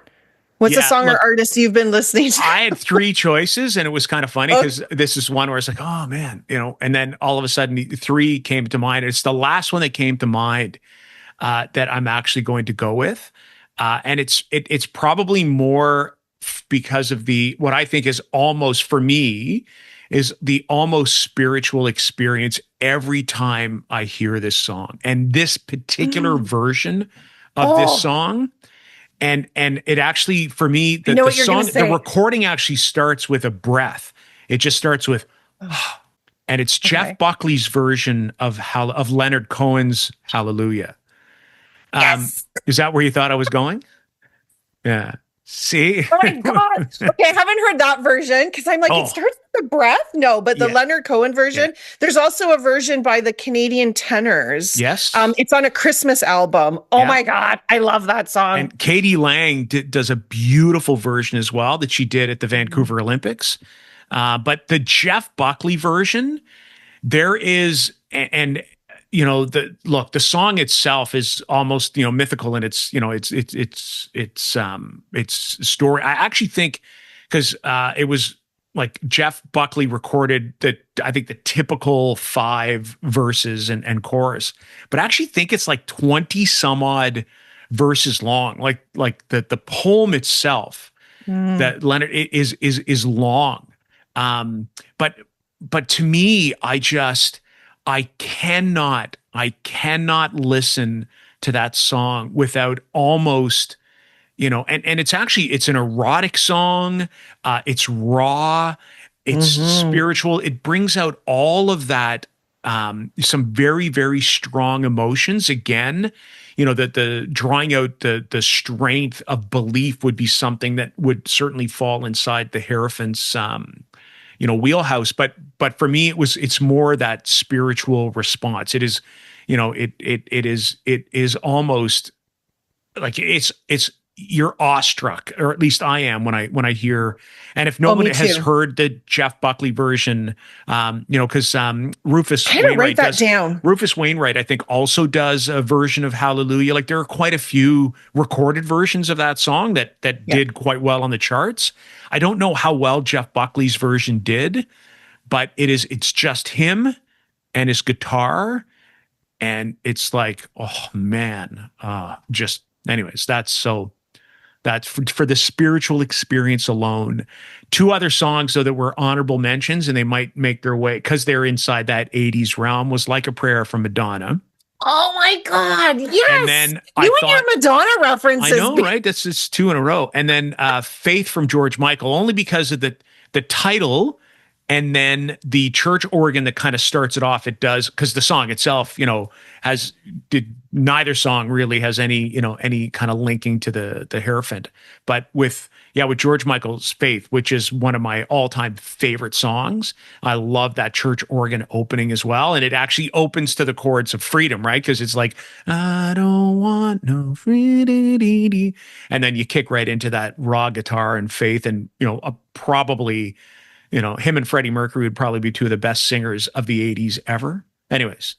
What's a Yeah, song or look, artist you've been listening to? I had three choices, and it was kind of funny Oh, because this is one where it's like, oh man, and then all of a sudden three came to mind. It's the last one that came to mind that I'm actually going to go with, and it's probably more because of what I think is almost for me is the almost spiritual experience every time I hear this song and this particular version of this oh, song. And it actually, for me, I the, know the what you're going song, to the say. recording actually starts with a breath. It just starts with, and it's Okay. Jeff Buckley's version of Leonard Cohen's Hallelujah. Yes. Is that where you thought I was going? Yeah. See? Oh my God. Okay, I haven't heard that version because I'm like, it Oh, starts with the breath. No, but the yeah. Leonard Cohen Yeah. version, there's also a version by the Canadian Tenors. Yes. It's on a Christmas album. Oh Yeah. my God, I love that song. And Katie Lang does a beautiful version as well that she did at the Vancouver Olympics. But the Jeff Buckley version, there is, and the song itself is almost mythical in its story. I actually think because it was like Jeff Buckley recorded I think the typical 5 verses and chorus, but I actually think it's like 20 some odd verses long. Like the poem itself Mm. that Leonard is long. But to me, I cannot listen to that song without almost, and it's an erotic song. It's raw, it's Hmm. spiritual. It brings out all of that, some very, very strong emotions. Again, the drawing out the strength of belief would be something that would certainly fall inside the Hierophant's wheelhouse. But for me, it's more that spiritual response. It is, it is almost like it's you're awestruck, or at least I am when I hear. And if no Oh, one me has too. heard the Jeff Buckley version, because Rufus I had to write Wainwright that does. down. Rufus Wainwright, I think, also does a version of Hallelujah. Like there are quite a few recorded versions of that song that Yeah. did quite well on the charts. I don't know how well Jeff Buckley's version did, but it's just him and his guitar, and it's like, oh man, just anyways, that's for the spiritual experience alone. 2 other songs though that were honorable mentions, and they might make their way because they're inside that 80s realm, was Like a Prayer from Madonna. Oh my God. And Yes. then I You and thought, your Madonna I references. know, right? This is two in a row. And then Faith from George Michael, only because of the title and then the church organ that kind of starts it off. It does, because the song itself, has neither song really has any kind of linking to the Hierophant. But with George Michael's Faith, which is one of my all-time favorite songs. I love that church organ opening as well. And it actually opens to the chords of freedom, right? Because it's like, I don't want no freedom. And then you kick right into that raw guitar and Faith, and probably, him and Freddie Mercury would probably be two of the best singers of the 80s ever. Anyways,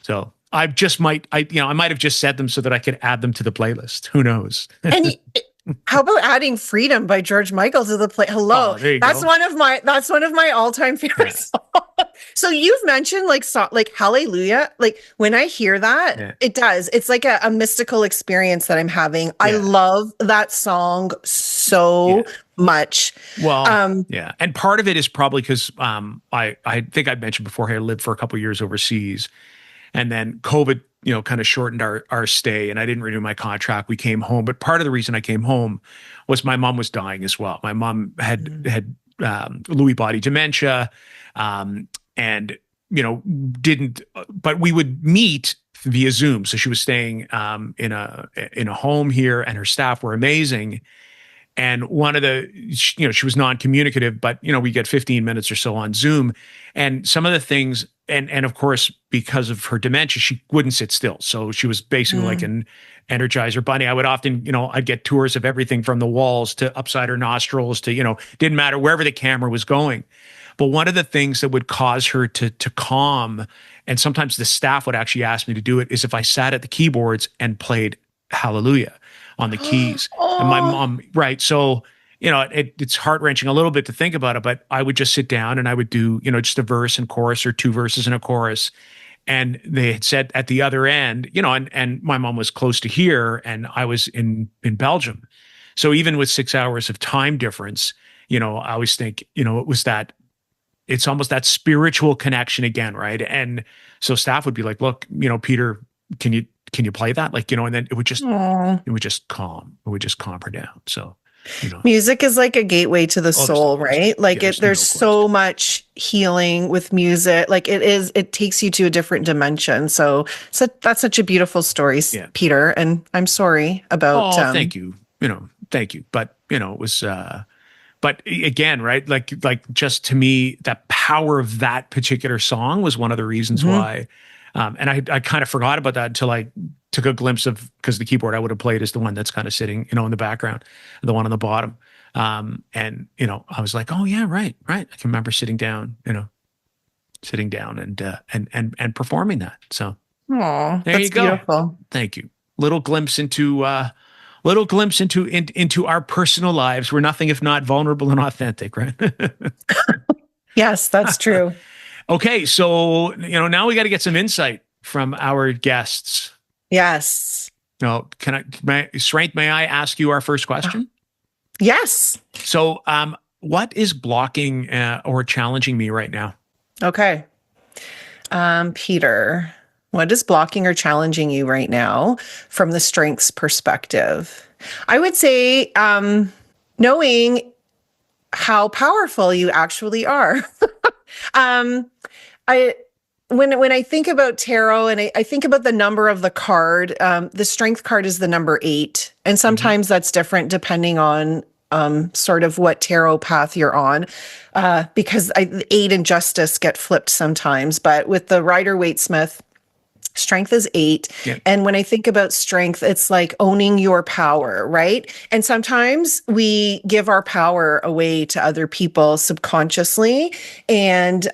so I might have just said them so that I could add them to the playlist. Who knows? And how about adding Freedom by George Michael to the play? Hello. Oh, there you that's go. that's one of my all-time favorite songs. So you've mentioned like Hallelujah. Like when I hear that, it does. It's like a mystical experience that I'm having. Yeah. I love that song so much. Well, and part of it is probably because I think I mentioned before, I lived for a couple of years overseas, and then COVID kind of shortened our stay, and I didn't renew my contract. We came home, but part of the reason I came home was my mom was dying as well. My mom had Lewy body dementia, and didn't. But we would meet via Zoom. So she was staying in a home here, and her staff were amazing. And one of the, she was non-communicative, but, we get 15 minutes or so on Zoom. And some of the things, and of course, because of her dementia, she wouldn't sit still. So she was basically like an Energizer bunny. I would often, I'd get tours of everything from the walls to upside her nostrils to, didn't matter wherever the camera was going. But one of the things that would cause her to calm, and sometimes the staff would actually ask me to do it, is if I sat at the keyboards and played Hallelujah on the keys. And my mom, right. So, it's heart-wrenching a little bit to think about it, but I would just sit down and I would do, just a verse and chorus, or two verses and a chorus. And they had said at the other end, and my mom was close to here, and I was in Belgium. So even with 6 hours of time difference, I always think, it was that, it's almost that spiritual connection again, right? And so staff would be like, look, Peter, can you play that? Like, and then it would just calm her down. So, music is like a gateway to the soul, right? Like there's so much healing with music. Like it takes you to a different dimension. So that's such a beautiful story, Peter. And I'm sorry about, thank you. Thank you. But, it was, but again, right? Like just to me, that power of that particular song was one of the reasons why. And I kind of forgot about that until I took a glimpse of, because the keyboard I would have played is the one that's kind of sitting, in the background, the one on the bottom. And, I was like, oh yeah, right. I can remember sitting down and performing that. So there you go. Beautiful. Thank you. Little glimpse into our personal lives. We're nothing if not vulnerable and authentic, right? Yes, that's true. Okay, so now we got to get some insight from our guests. Yes. No, Strength, may I ask you our first question? Yes. So, what is blocking or challenging me right now? Okay. Peter, what is blocking or challenging you right now from the Strengths perspective? I would say knowing how powerful you actually are. When I think about tarot, and I think about the number of the card, the Strength card is the number 8. And sometimes that's different depending on sort of what tarot path you're on, because 8 and Justice get flipped sometimes. But with the Rider-Waite-Smith, Strength is 8. Yeah. And when I think about Strength, it's like owning your power, right? And sometimes we give our power away to other people subconsciously. And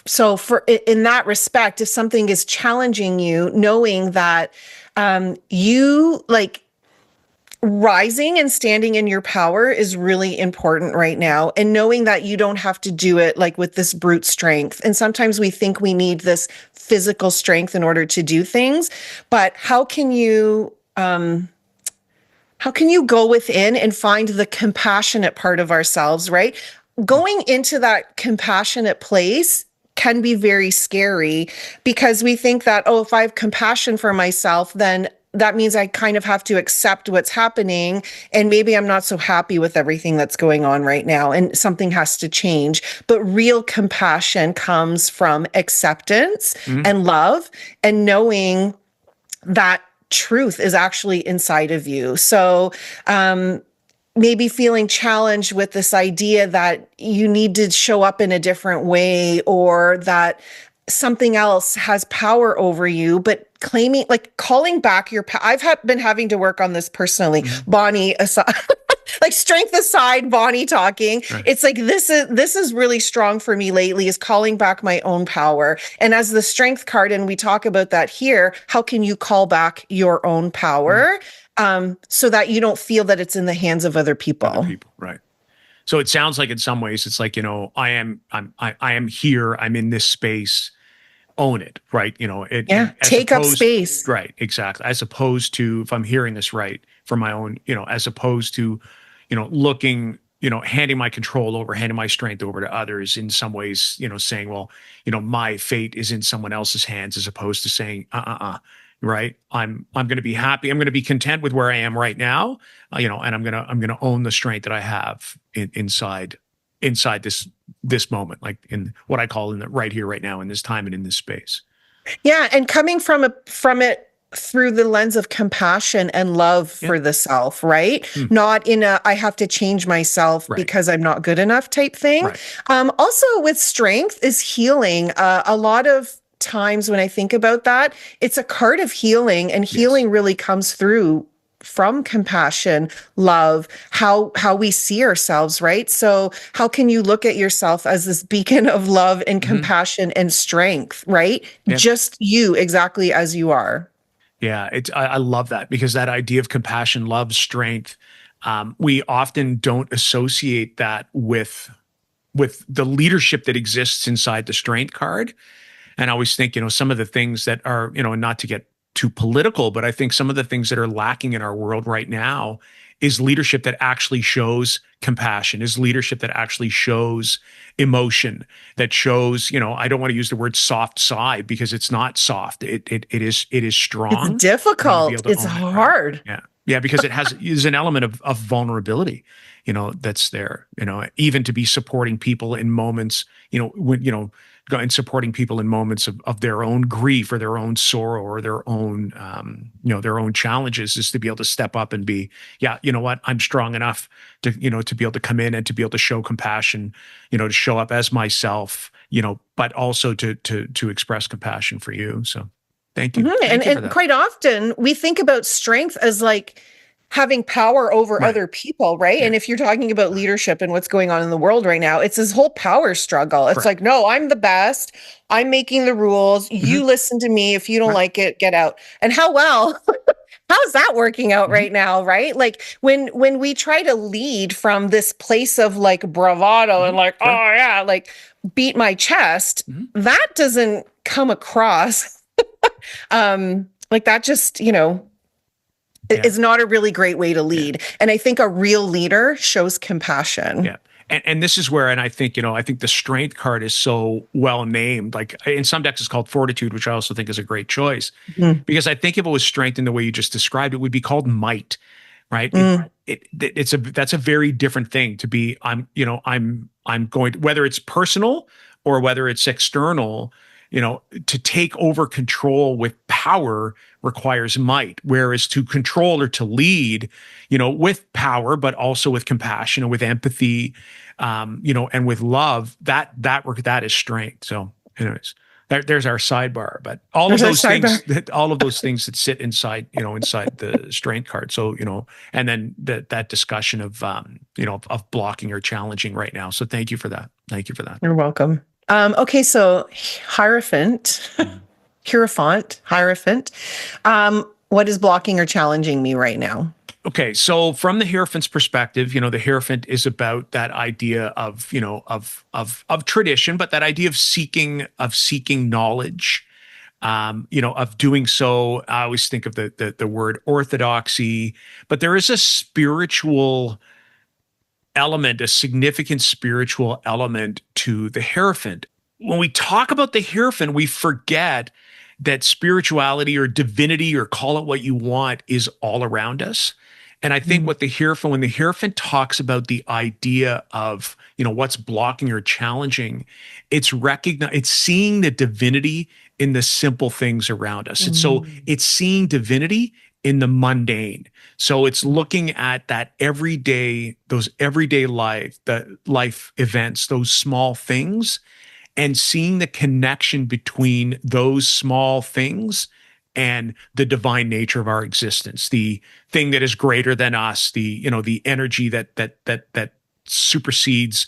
so in that respect, if something is challenging you, knowing that you like rising and standing in your power is really important right now. And knowing that you don't have to do it like with this brute strength. And sometimes we think we need this physical strength in order to do things, but how can you go within and find the compassionate part of ourselves, right? Going into that compassionate place can be very scary because we think that, oh, if I have compassion for myself, then that means I kind of have to accept what's happening. And maybe I'm not so happy with everything that's going on right now and something has to change. But real compassion comes from acceptance and love and knowing that truth is actually inside of you. So, maybe feeling challenged with this idea that you need to show up in a different way or that something else has power over you, but claiming, like calling back your power. Been having to work on this personally. Bonnie aside, like strength aside, Bonnie talking. Right. It's like this is really strong for me lately, is calling back my own power. And as the strength card, and we talk about that here, how can you call back your own power? So that you don't feel that it's in the hands of other people. Other people, right. So it sounds like in some ways it's like, I am here, I'm in this space, own it, right? Take up space. Right, exactly. As opposed to, if I'm hearing this right, for my own, as opposed to, looking, handing my control over, handing my strength over to others in some ways, saying, well, my fate is in someone else's hands, as opposed to saying, right? I'm going to be happy. I'm going to be content with where I am right now, and I'm going to own the strength that I have inside this moment, like in what I call in the right here, right now, in this time and in this space. Yeah, and coming from it through the lens of compassion and love for the self, right? Not in a I have to change myself because I'm not good enough type thing. Right. Also, with strength is healing. A lot of times when I think about that, it's a card of healing, and healing really comes through from compassion, love, how we see ourselves, right? So how can you look at yourself as this beacon of love and compassion and strength, right? Just you, exactly as you are. Yeah, I love that, because that idea of compassion, love, strength, we often don't associate that with the leadership that exists inside the strength card. And I always think, some of the things that are, not to get too political, but I think some of the things that are lacking in our world right now is leadership that actually shows compassion, is leadership that actually shows emotion, that shows, I don't want to use the word soft side, because it's not soft. It is strong. It's difficult. It's hard. Yeah. Yeah, because is an element of vulnerability, that's there, even to be supporting people in moments, and supporting people in moments of their own grief or their own sorrow or their own, their own challenges, is to be able to step up and be, you know what, I'm strong enough to, to be able to come in and to be able to show compassion, to show up as myself, but also to express compassion for you. So thank you. Thank you for And that. quite often we think about strength as like having power over other people, right? Yeah. And if you're talking about leadership and what's going on in the world right now, it's this whole power struggle. It's like, no, I'm the best. I'm making the rules. You listen to me. If you don't like it, get out. And how's that working out right now, right? Like when we try to lead from this place of like bravado and like, oh yeah, like beat my chest, that doesn't come across like that just, is not a really great way to lead. Yeah. And I think a real leader shows compassion. Yeah. And this is where, and I think, I think the strength card is so well named. Like in some decks it's called fortitude, which I also think is a great choice, because I think if it was strength in the way you just described, it would be called might, right? That's a very different thing to be. I'm going to, whether it's personal or whether it's external, to take over control with power requires might, whereas to control or to lead, with power, but also with compassion and with empathy, and with love, that is strength. So anyways, there's our sidebar, but all of those things that sit inside, inside the strength card. So, and then that discussion of, of blocking or challenging right now. So thank you for that. Thank you for that. You're welcome. Okay, so Hierophant. What is blocking or challenging me right now? Okay, so from the Hierophant's perspective, the Hierophant is about that idea of, of tradition, but that idea of seeking knowledge, of doing so. I always think of the word orthodoxy, but there is a spiritual element, a significant spiritual element to the Hierophant. when we talk about the Hierophant, we forget that spirituality or divinity, or call it what you want, is all around us. And I think what the Hierophant, when the Hierophant talks about the idea of, what's blocking or challenging, it's seeing the divinity in the simple things around us. And so it's seeing divinity in the mundane. So it's looking at those everyday life events, those small things, and seeing the connection between those small things and the divine nature of our existence, the thing that is greater than us, the energy that supersedes,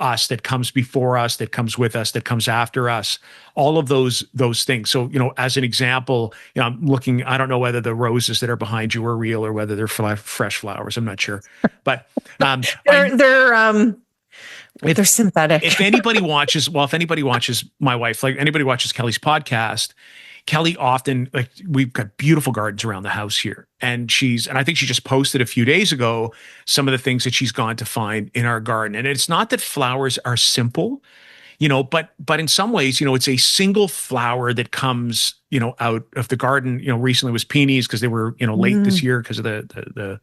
us, that comes before us, that comes with us, that comes after us, all of those things. So, as an example, I'm looking, I don't know whether the roses that are behind you are real or whether they're fresh flowers. I'm not sure, but they're synthetic. If anybody watches my wife, like anybody watches Kelly's podcast, Kelly often, like, we've got beautiful gardens around the house here. And I think she just posted a few days ago some of the things that she's gone to find in our garden. And it's not that flowers are simple, but in some ways, it's a single flower that comes, out of the garden. Recently it was peonies because they were, late this year because of the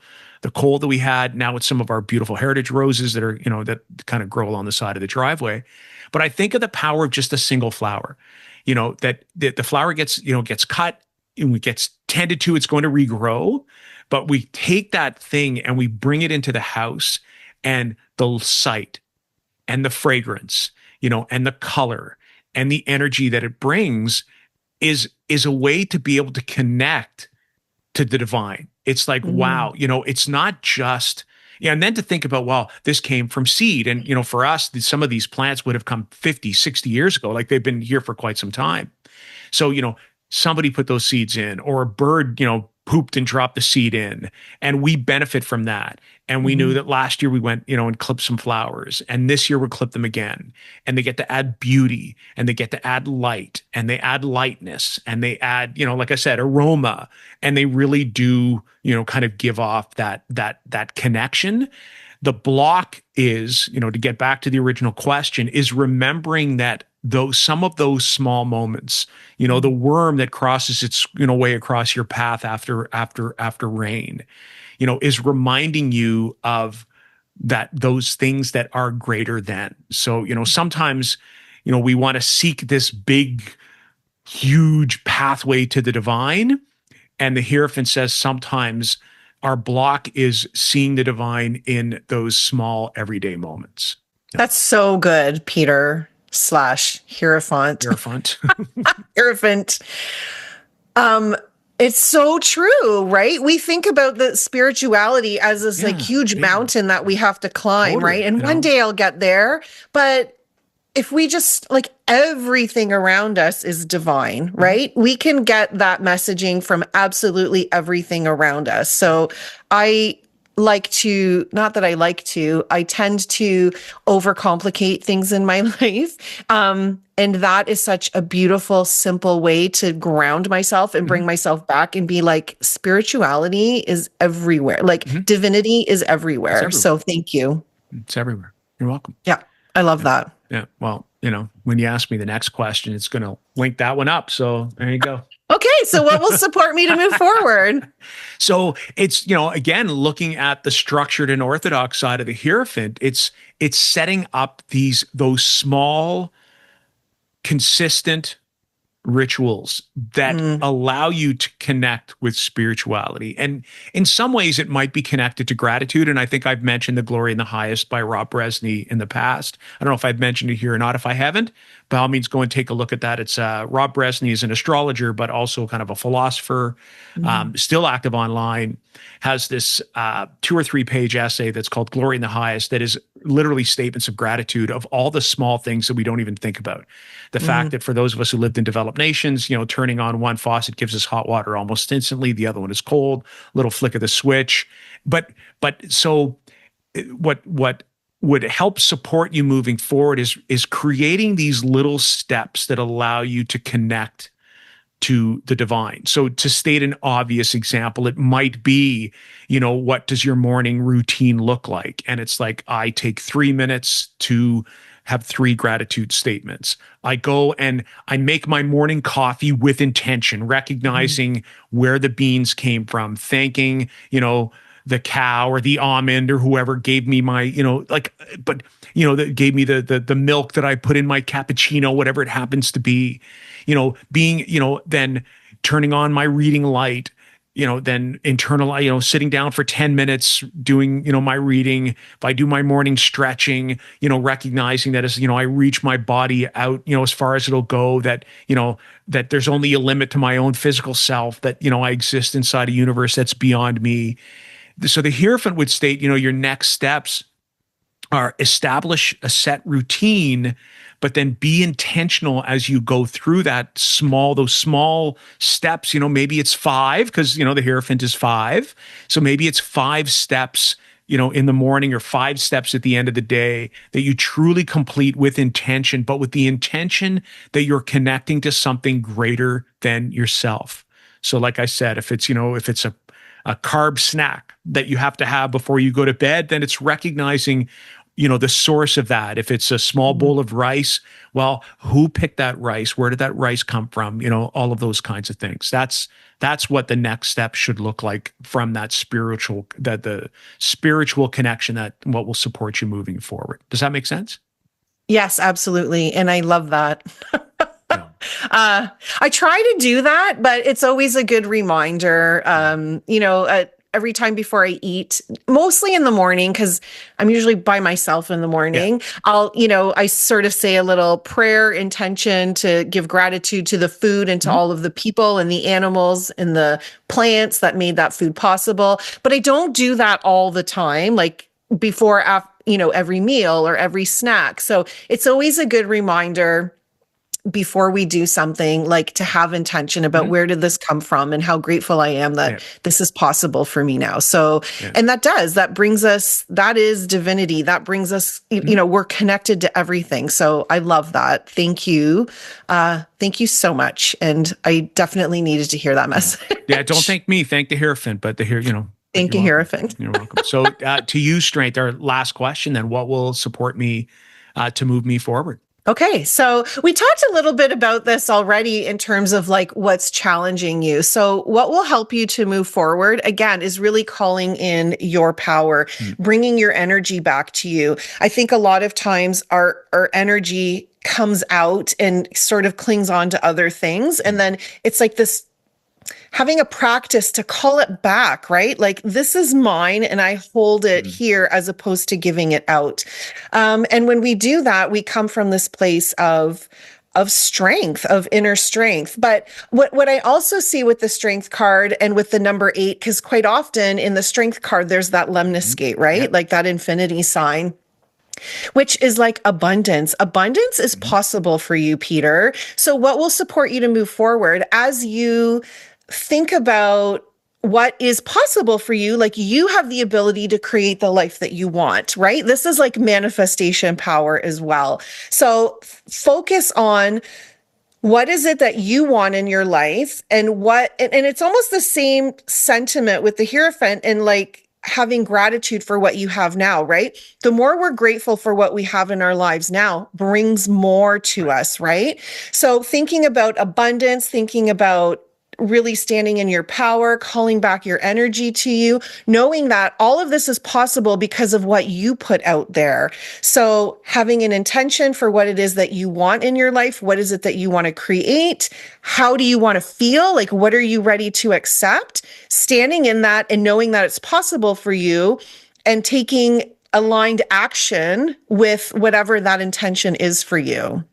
cold that we had. Now it's some of our beautiful heritage roses that are, that kind of grow along the side of the driveway. But I think of the power of just a single flower, that the flower gets cut and it gets tended to, it's going to regrow. But we take that thing and we bring it into the house, and the sight and the fragrance, and the color and the energy that it brings is a way to be able to connect to the divine. It's like, wow, it's not just, and then to think about, well, this came from seed. And, for us, some of these plants would have come 50, 60 years ago, like they've been here for quite some time. So, somebody put those seeds in, or a bird, pooped and dropped the seed in, and we benefit from that. And we knew that last year we went, and clipped some flowers, and this year we'll clip them again. And they get to add beauty, and they get to add light, and they add lightness, and they add, like I said, aroma, and they really do, kind of give off that connection. The block is, to get back to the original question, is remembering that some of those small moments, the worm that crosses its, way across your path after rain, is reminding you of those things that are greater than. So, sometimes, we want to seek this big, huge pathway to the divine. And the Hierophant says sometimes our block is seeing the divine in those small everyday moments. That's so good, Peter / Hierophant. Hierophant. It's so true, right? We think about the spirituality as this like huge mountain that we have to climb, Totally, right? And one day I'll get there. But if we just, like, everything around us is divine, right? We can get that messaging from absolutely everything around us. So I tend to overcomplicate things in my life. And that is such a beautiful, simple way to ground myself and bring myself back and be like, spirituality is everywhere. Like divinity is everywhere. So thank you. It's everywhere. You're welcome. Yeah. I love that. Yeah. Well, when you ask me the next question, it's going to link that one up. So there you go. Okay. So what will support me to move forward? So it's, again, looking at the structured and orthodox side of the Hierophant, it's setting up those small, consistent rituals that allow you to connect with spirituality. And in some ways it might be connected to gratitude. And I think I've mentioned The Glory in the Highest by Rob Bresney in the past. I don't know if I've mentioned it here or not. If I haven't, by all means, go and take a look at that. It's Rob Bresney is an astrologer, but also kind of a philosopher, still active online, has this 2 or 3 page essay that's called Glory in the Highest, that is literally statements of gratitude of all the small things that we don't even think about. The fact that for those of us who lived in developed nations, turning on one faucet gives us hot water almost instantly. The other one is cold, little flick of the switch. But so what would help support you moving forward is creating these little steps that allow you to connect to the divine. So to state an obvious example, it might be, what does your morning routine look like? And it's like, I take 3 minutes to have 3 gratitude statements. I go and I make my morning coffee with intention, recognizing where the beans came from, thanking, the cow or the almond or whoever gave me my, that gave me the milk that I put in my cappuccino, whatever it happens to be, being, then turning on my reading light, then internal, sitting down for 10 minutes, doing, my reading. If I do my morning stretching, recognizing that as, I reach my body out, as far as it'll go, that, that there's only a limit to my own physical self, that, I exist inside a universe that's beyond me. So the Hierophant would state, your next steps are establish a set routine, but then be intentional as you go through those small steps. Maybe it's 5 because, the Hierophant is 5. So maybe it's 5 steps, in the morning, or 5 steps at the end of the day that you truly complete with intention, but with the intention that you're connecting to something greater than yourself. So like I said, if it's a carb snack that you have to have before you go to bed, then it's recognizing, the source of that. If it's a small bowl of rice, well, who picked that rice? Where did that rice come from? All of those kinds of things. That's what the next step should look like from the spiritual connection, that what will support you moving forward. Does that make sense? Yes, absolutely. And I love that. Yeah. I try to do that, but it's always a good reminder, every time before I eat, mostly in the morning, because I'm usually by myself in the morning. Yeah. I sort of say a little prayer intention to give gratitude to the food and to all of the people and the animals and the plants that made that food possible. But I don't do that all the time, like before, every meal or every snack. So it's always a good reminder before we do something, like to have intention about where did this come from and how grateful I am that this is possible for me now. So, and that brings us, that is divinity. That brings us, we're connected to everything. So I love that. Thank you. Thank you so much. And I definitely needed to hear that message. Yeah. Don't thank me. Thank the Hierophant, but Thank you, Hierophant. You're welcome. So to you, Strength, our last question, then, what will support me to move me forward? Okay, so we talked a little bit about this already in terms of like what's challenging you. So what will help you to move forward, again, is really calling in your power, bringing your energy back to you. I think a lot of times our energy comes out and sort of clings on to other things. And then it's like this, having a practice to call it back, right? Like, this is mine and I hold it here, as opposed to giving it out. And when we do that, we come from this place of strength, of inner strength. But what I also see with the Strength card and with the number 8, because quite often in the Strength card, there's that lemniscate, right? Yeah. Like that infinity sign, which is like abundance. Abundance is possible for you, Peter. So what will support you to move forward as you think about what is possible for you? Like, you have the ability to create the life that you want, right? This is like manifestation power as well. So focus on what is it that you want in your life, and it's almost the same sentiment with the Hierophant, and like having gratitude for what you have now, right? The more we're grateful for what we have in our lives now brings more to us, right? So thinking about abundance, thinking about really standing in your power, calling back your energy to you, knowing that all of this is possible because of what you put out there. So having an intention for what it is that you want in your life, what is it that you want to create? How do you want to feel? Like, what are you ready to accept? Standing in that and knowing that it's possible for you, and taking aligned action with whatever that intention is for you.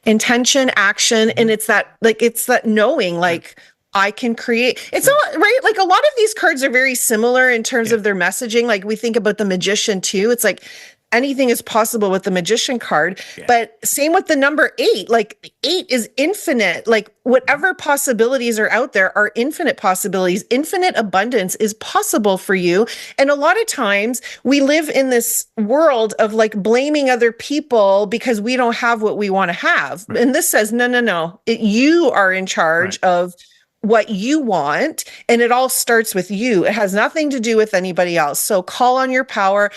Intention, action, and it's that knowing, like, I can create. It's all right. Like, a lot of these cards are very similar in terms of their messaging. Like, we think about the Magician too. It's like anything is possible with the Magician card, but same with the number 8. Like, 8 is infinite. Like, whatever possibilities are out there are infinite possibilities. Infinite abundance is possible for you. And a lot of times we live in this world of like blaming other people because we don't have what we want to have. Right. And this says, no. You are in charge of what you want, and it all starts with you. It has nothing to do with anybody else. So call on your power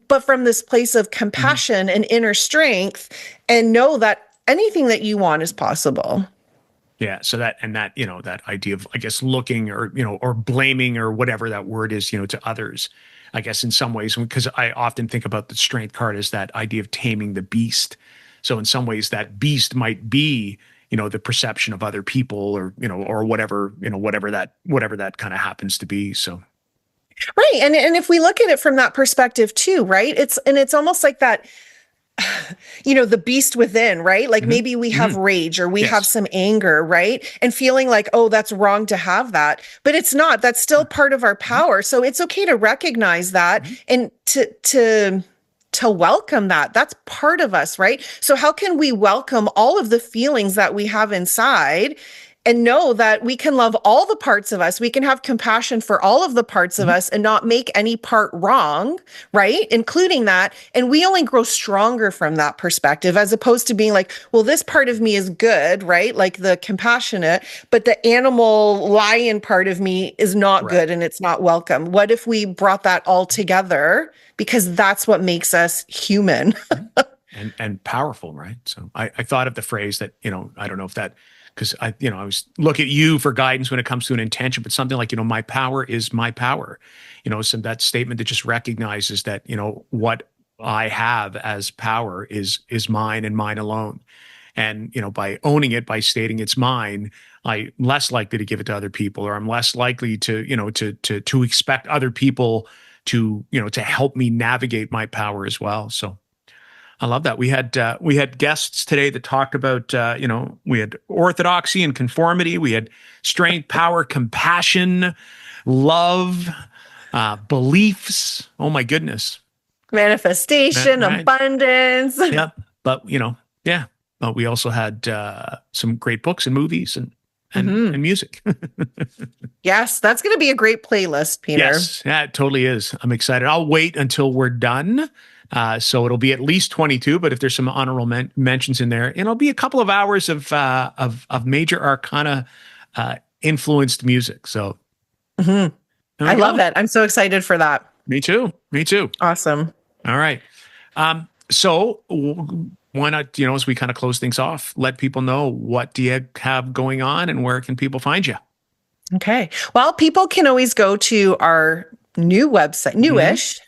but from this place of compassion and inner strength, and know that anything that you want is possible. Yeah. So that idea of, I guess, looking or, or blaming or whatever that word is, to others, I guess in some ways, because I often think about the strength card as that idea of taming the beast. So in some ways that beast might be, the perception of other people or, or whatever, whatever that kind of happens to be. So. Right. And if we look at it from that perspective too, right? It's almost like that, the beast within, right? Like maybe we have rage or we have some anger, right? And feeling like, oh, that's wrong to have that, but it's not. That's still part of our power. So it's okay to recognize that and to welcome that. That's part of us, right? So how can we welcome all of the feelings that we have inside and know that we can love all the parts of us? We can have compassion for all of the parts of us and not make any part wrong, right? Including that. And we only grow stronger from that perspective, as opposed to being like, well, this part of me is good, right? Like the compassionate, but the animal lion part of me is not good and it's not welcome. What if we brought that all together? Because that's what makes us human. and powerful, right? So I thought of the phrase that, I don't know if that, because I was look at you for guidance when it comes to an intention, but something like, my power is my power, so that statement that just recognizes that, what I have as power is mine and mine alone. And, by owning it, by stating it's mine, I'm less likely to give it to other people, or I'm less likely to, to expect other people to, to help me navigate my power as well. So I love that. We had guests today that talked about, we had orthodoxy and conformity. We had strength, power, compassion, love, beliefs. Oh my goodness. Manifestation, right. Abundance. Yeah. But, yeah. But we also had some great books and movies and music. Yes, that's going to be a great playlist, Peter. Yes, yeah, it totally is. I'm excited. I'll wait until we're done. So it'll be at least 22, but if there's some honorable mentions in there, it'll be a couple of hours of major arcana influenced music. So I love it. I'm so excited for that. Me too. Awesome. All right. So why not, as we kind of close things off, let people know what do you have going on and where can people find you? Okay. Well, people can always go to our new website, newish.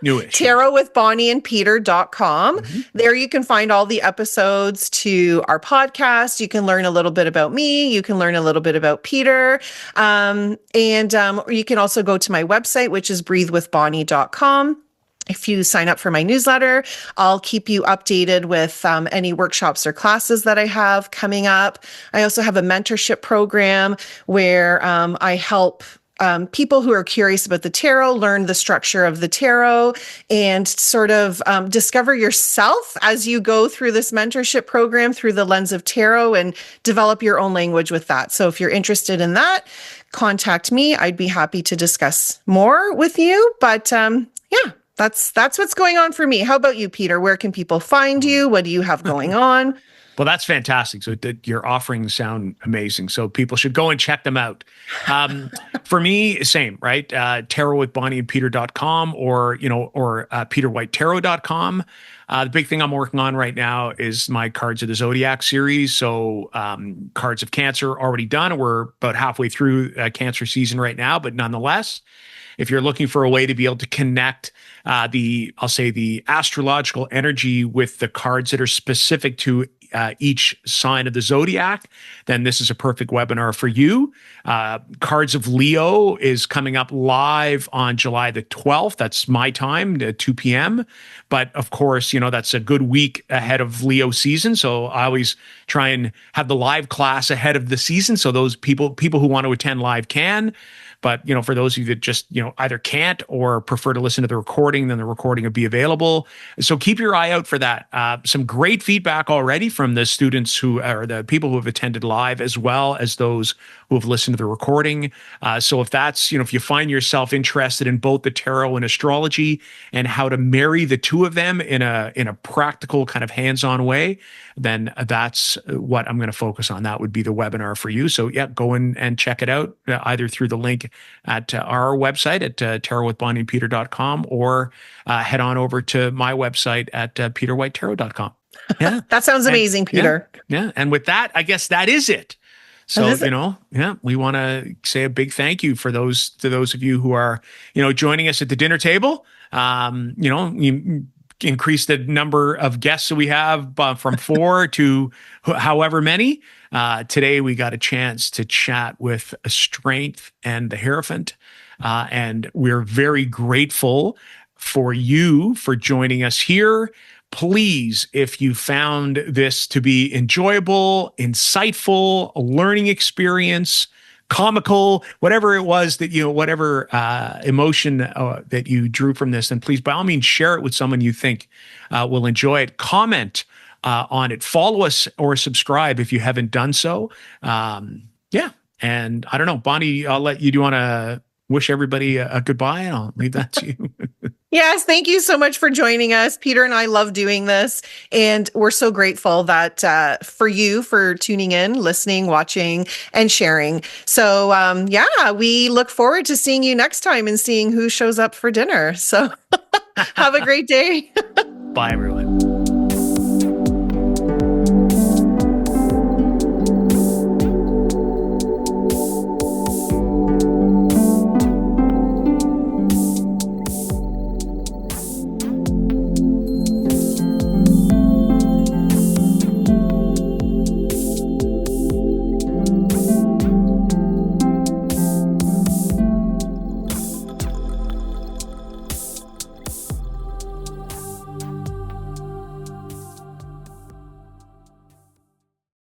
tarotwithbonnieandpeter.com. There you can find all the episodes to our podcast. You can learn a little bit about me. You can learn a little bit about Peter. And you can also go to my website, which is breathewithbonnie.com. If you sign up for my newsletter, I'll keep you updated with any workshops or classes that I have coming up. I also have a mentorship program where I help people who are curious about the tarot learn the structure of the tarot and sort of discover yourself as you go through this mentorship program through the lens of tarot and develop your own language with that. So if you're interested in that, contact me. I'd be happy to discuss more with you. But yeah. That's what's going on for me. How about you, Peter? Where can people find you? What do you have going on? Well, that's fantastic. So your offerings sound amazing. So people should go and check them out. For me, same, right? tarotwithbonnieandpeter.com or peterwhitetarot.com. The big thing I'm working on right now is my Cards of the Zodiac series. So Cards of Cancer already done. We're about halfway through Cancer season right now, but nonetheless, if you're looking for a way to be able to connect the astrological energy with the cards that are specific to each sign of the zodiac, then this is a perfect webinar for you. Cards of Leo is coming up live on July the 12th. That's my time, 2 p.m. But of course, that's a good week ahead of Leo season. So I always try and have the live class ahead of the season. So those people who want to attend live can. But, for those of you that just, either can't or prefer to listen to the recording, then the recording will be available. So keep your eye out for that. Some great feedback already from from the students who are the people who have attended live, as well as those who have listened to the recording. So if that's, if you find yourself interested in both the tarot and astrology and how to marry the two of them in a practical kind of hands-on way, then that's what I'm going to focus on. That would be the webinar for you. So yeah, go in and check it out either through the link at our website at tarotwithbonnieandpeter.com or head on over to my website at peterwhitetarot.com. Yeah. That sounds amazing, Peter. Yeah. And with that, I guess that is it. So, we want to say a big thank you to those of you who are, joining us at the dinner table. You increase the number of guests that we have from 4 to however many. Today, we got a chance to chat with Strength and the Hierophant. And we're very grateful for you for joining us here. Please, if you found this to be enjoyable, insightful, a learning experience, comical, whatever it was that, whatever emotion that you drew from this, then please, by all means, share it with someone you think will enjoy it. Comment on it. Follow us or subscribe if you haven't done so. Yeah. And I don't know, Bonnie, I'll let you, do you want to wish everybody a goodbye? And I'll leave that to you. Yes, thank you so much for joining us. Peter and I love doing this, and we're so grateful that for tuning in, listening, watching, and sharing. So we look forward to seeing you next time and seeing who shows up for dinner. So have a great day. Bye, everyone.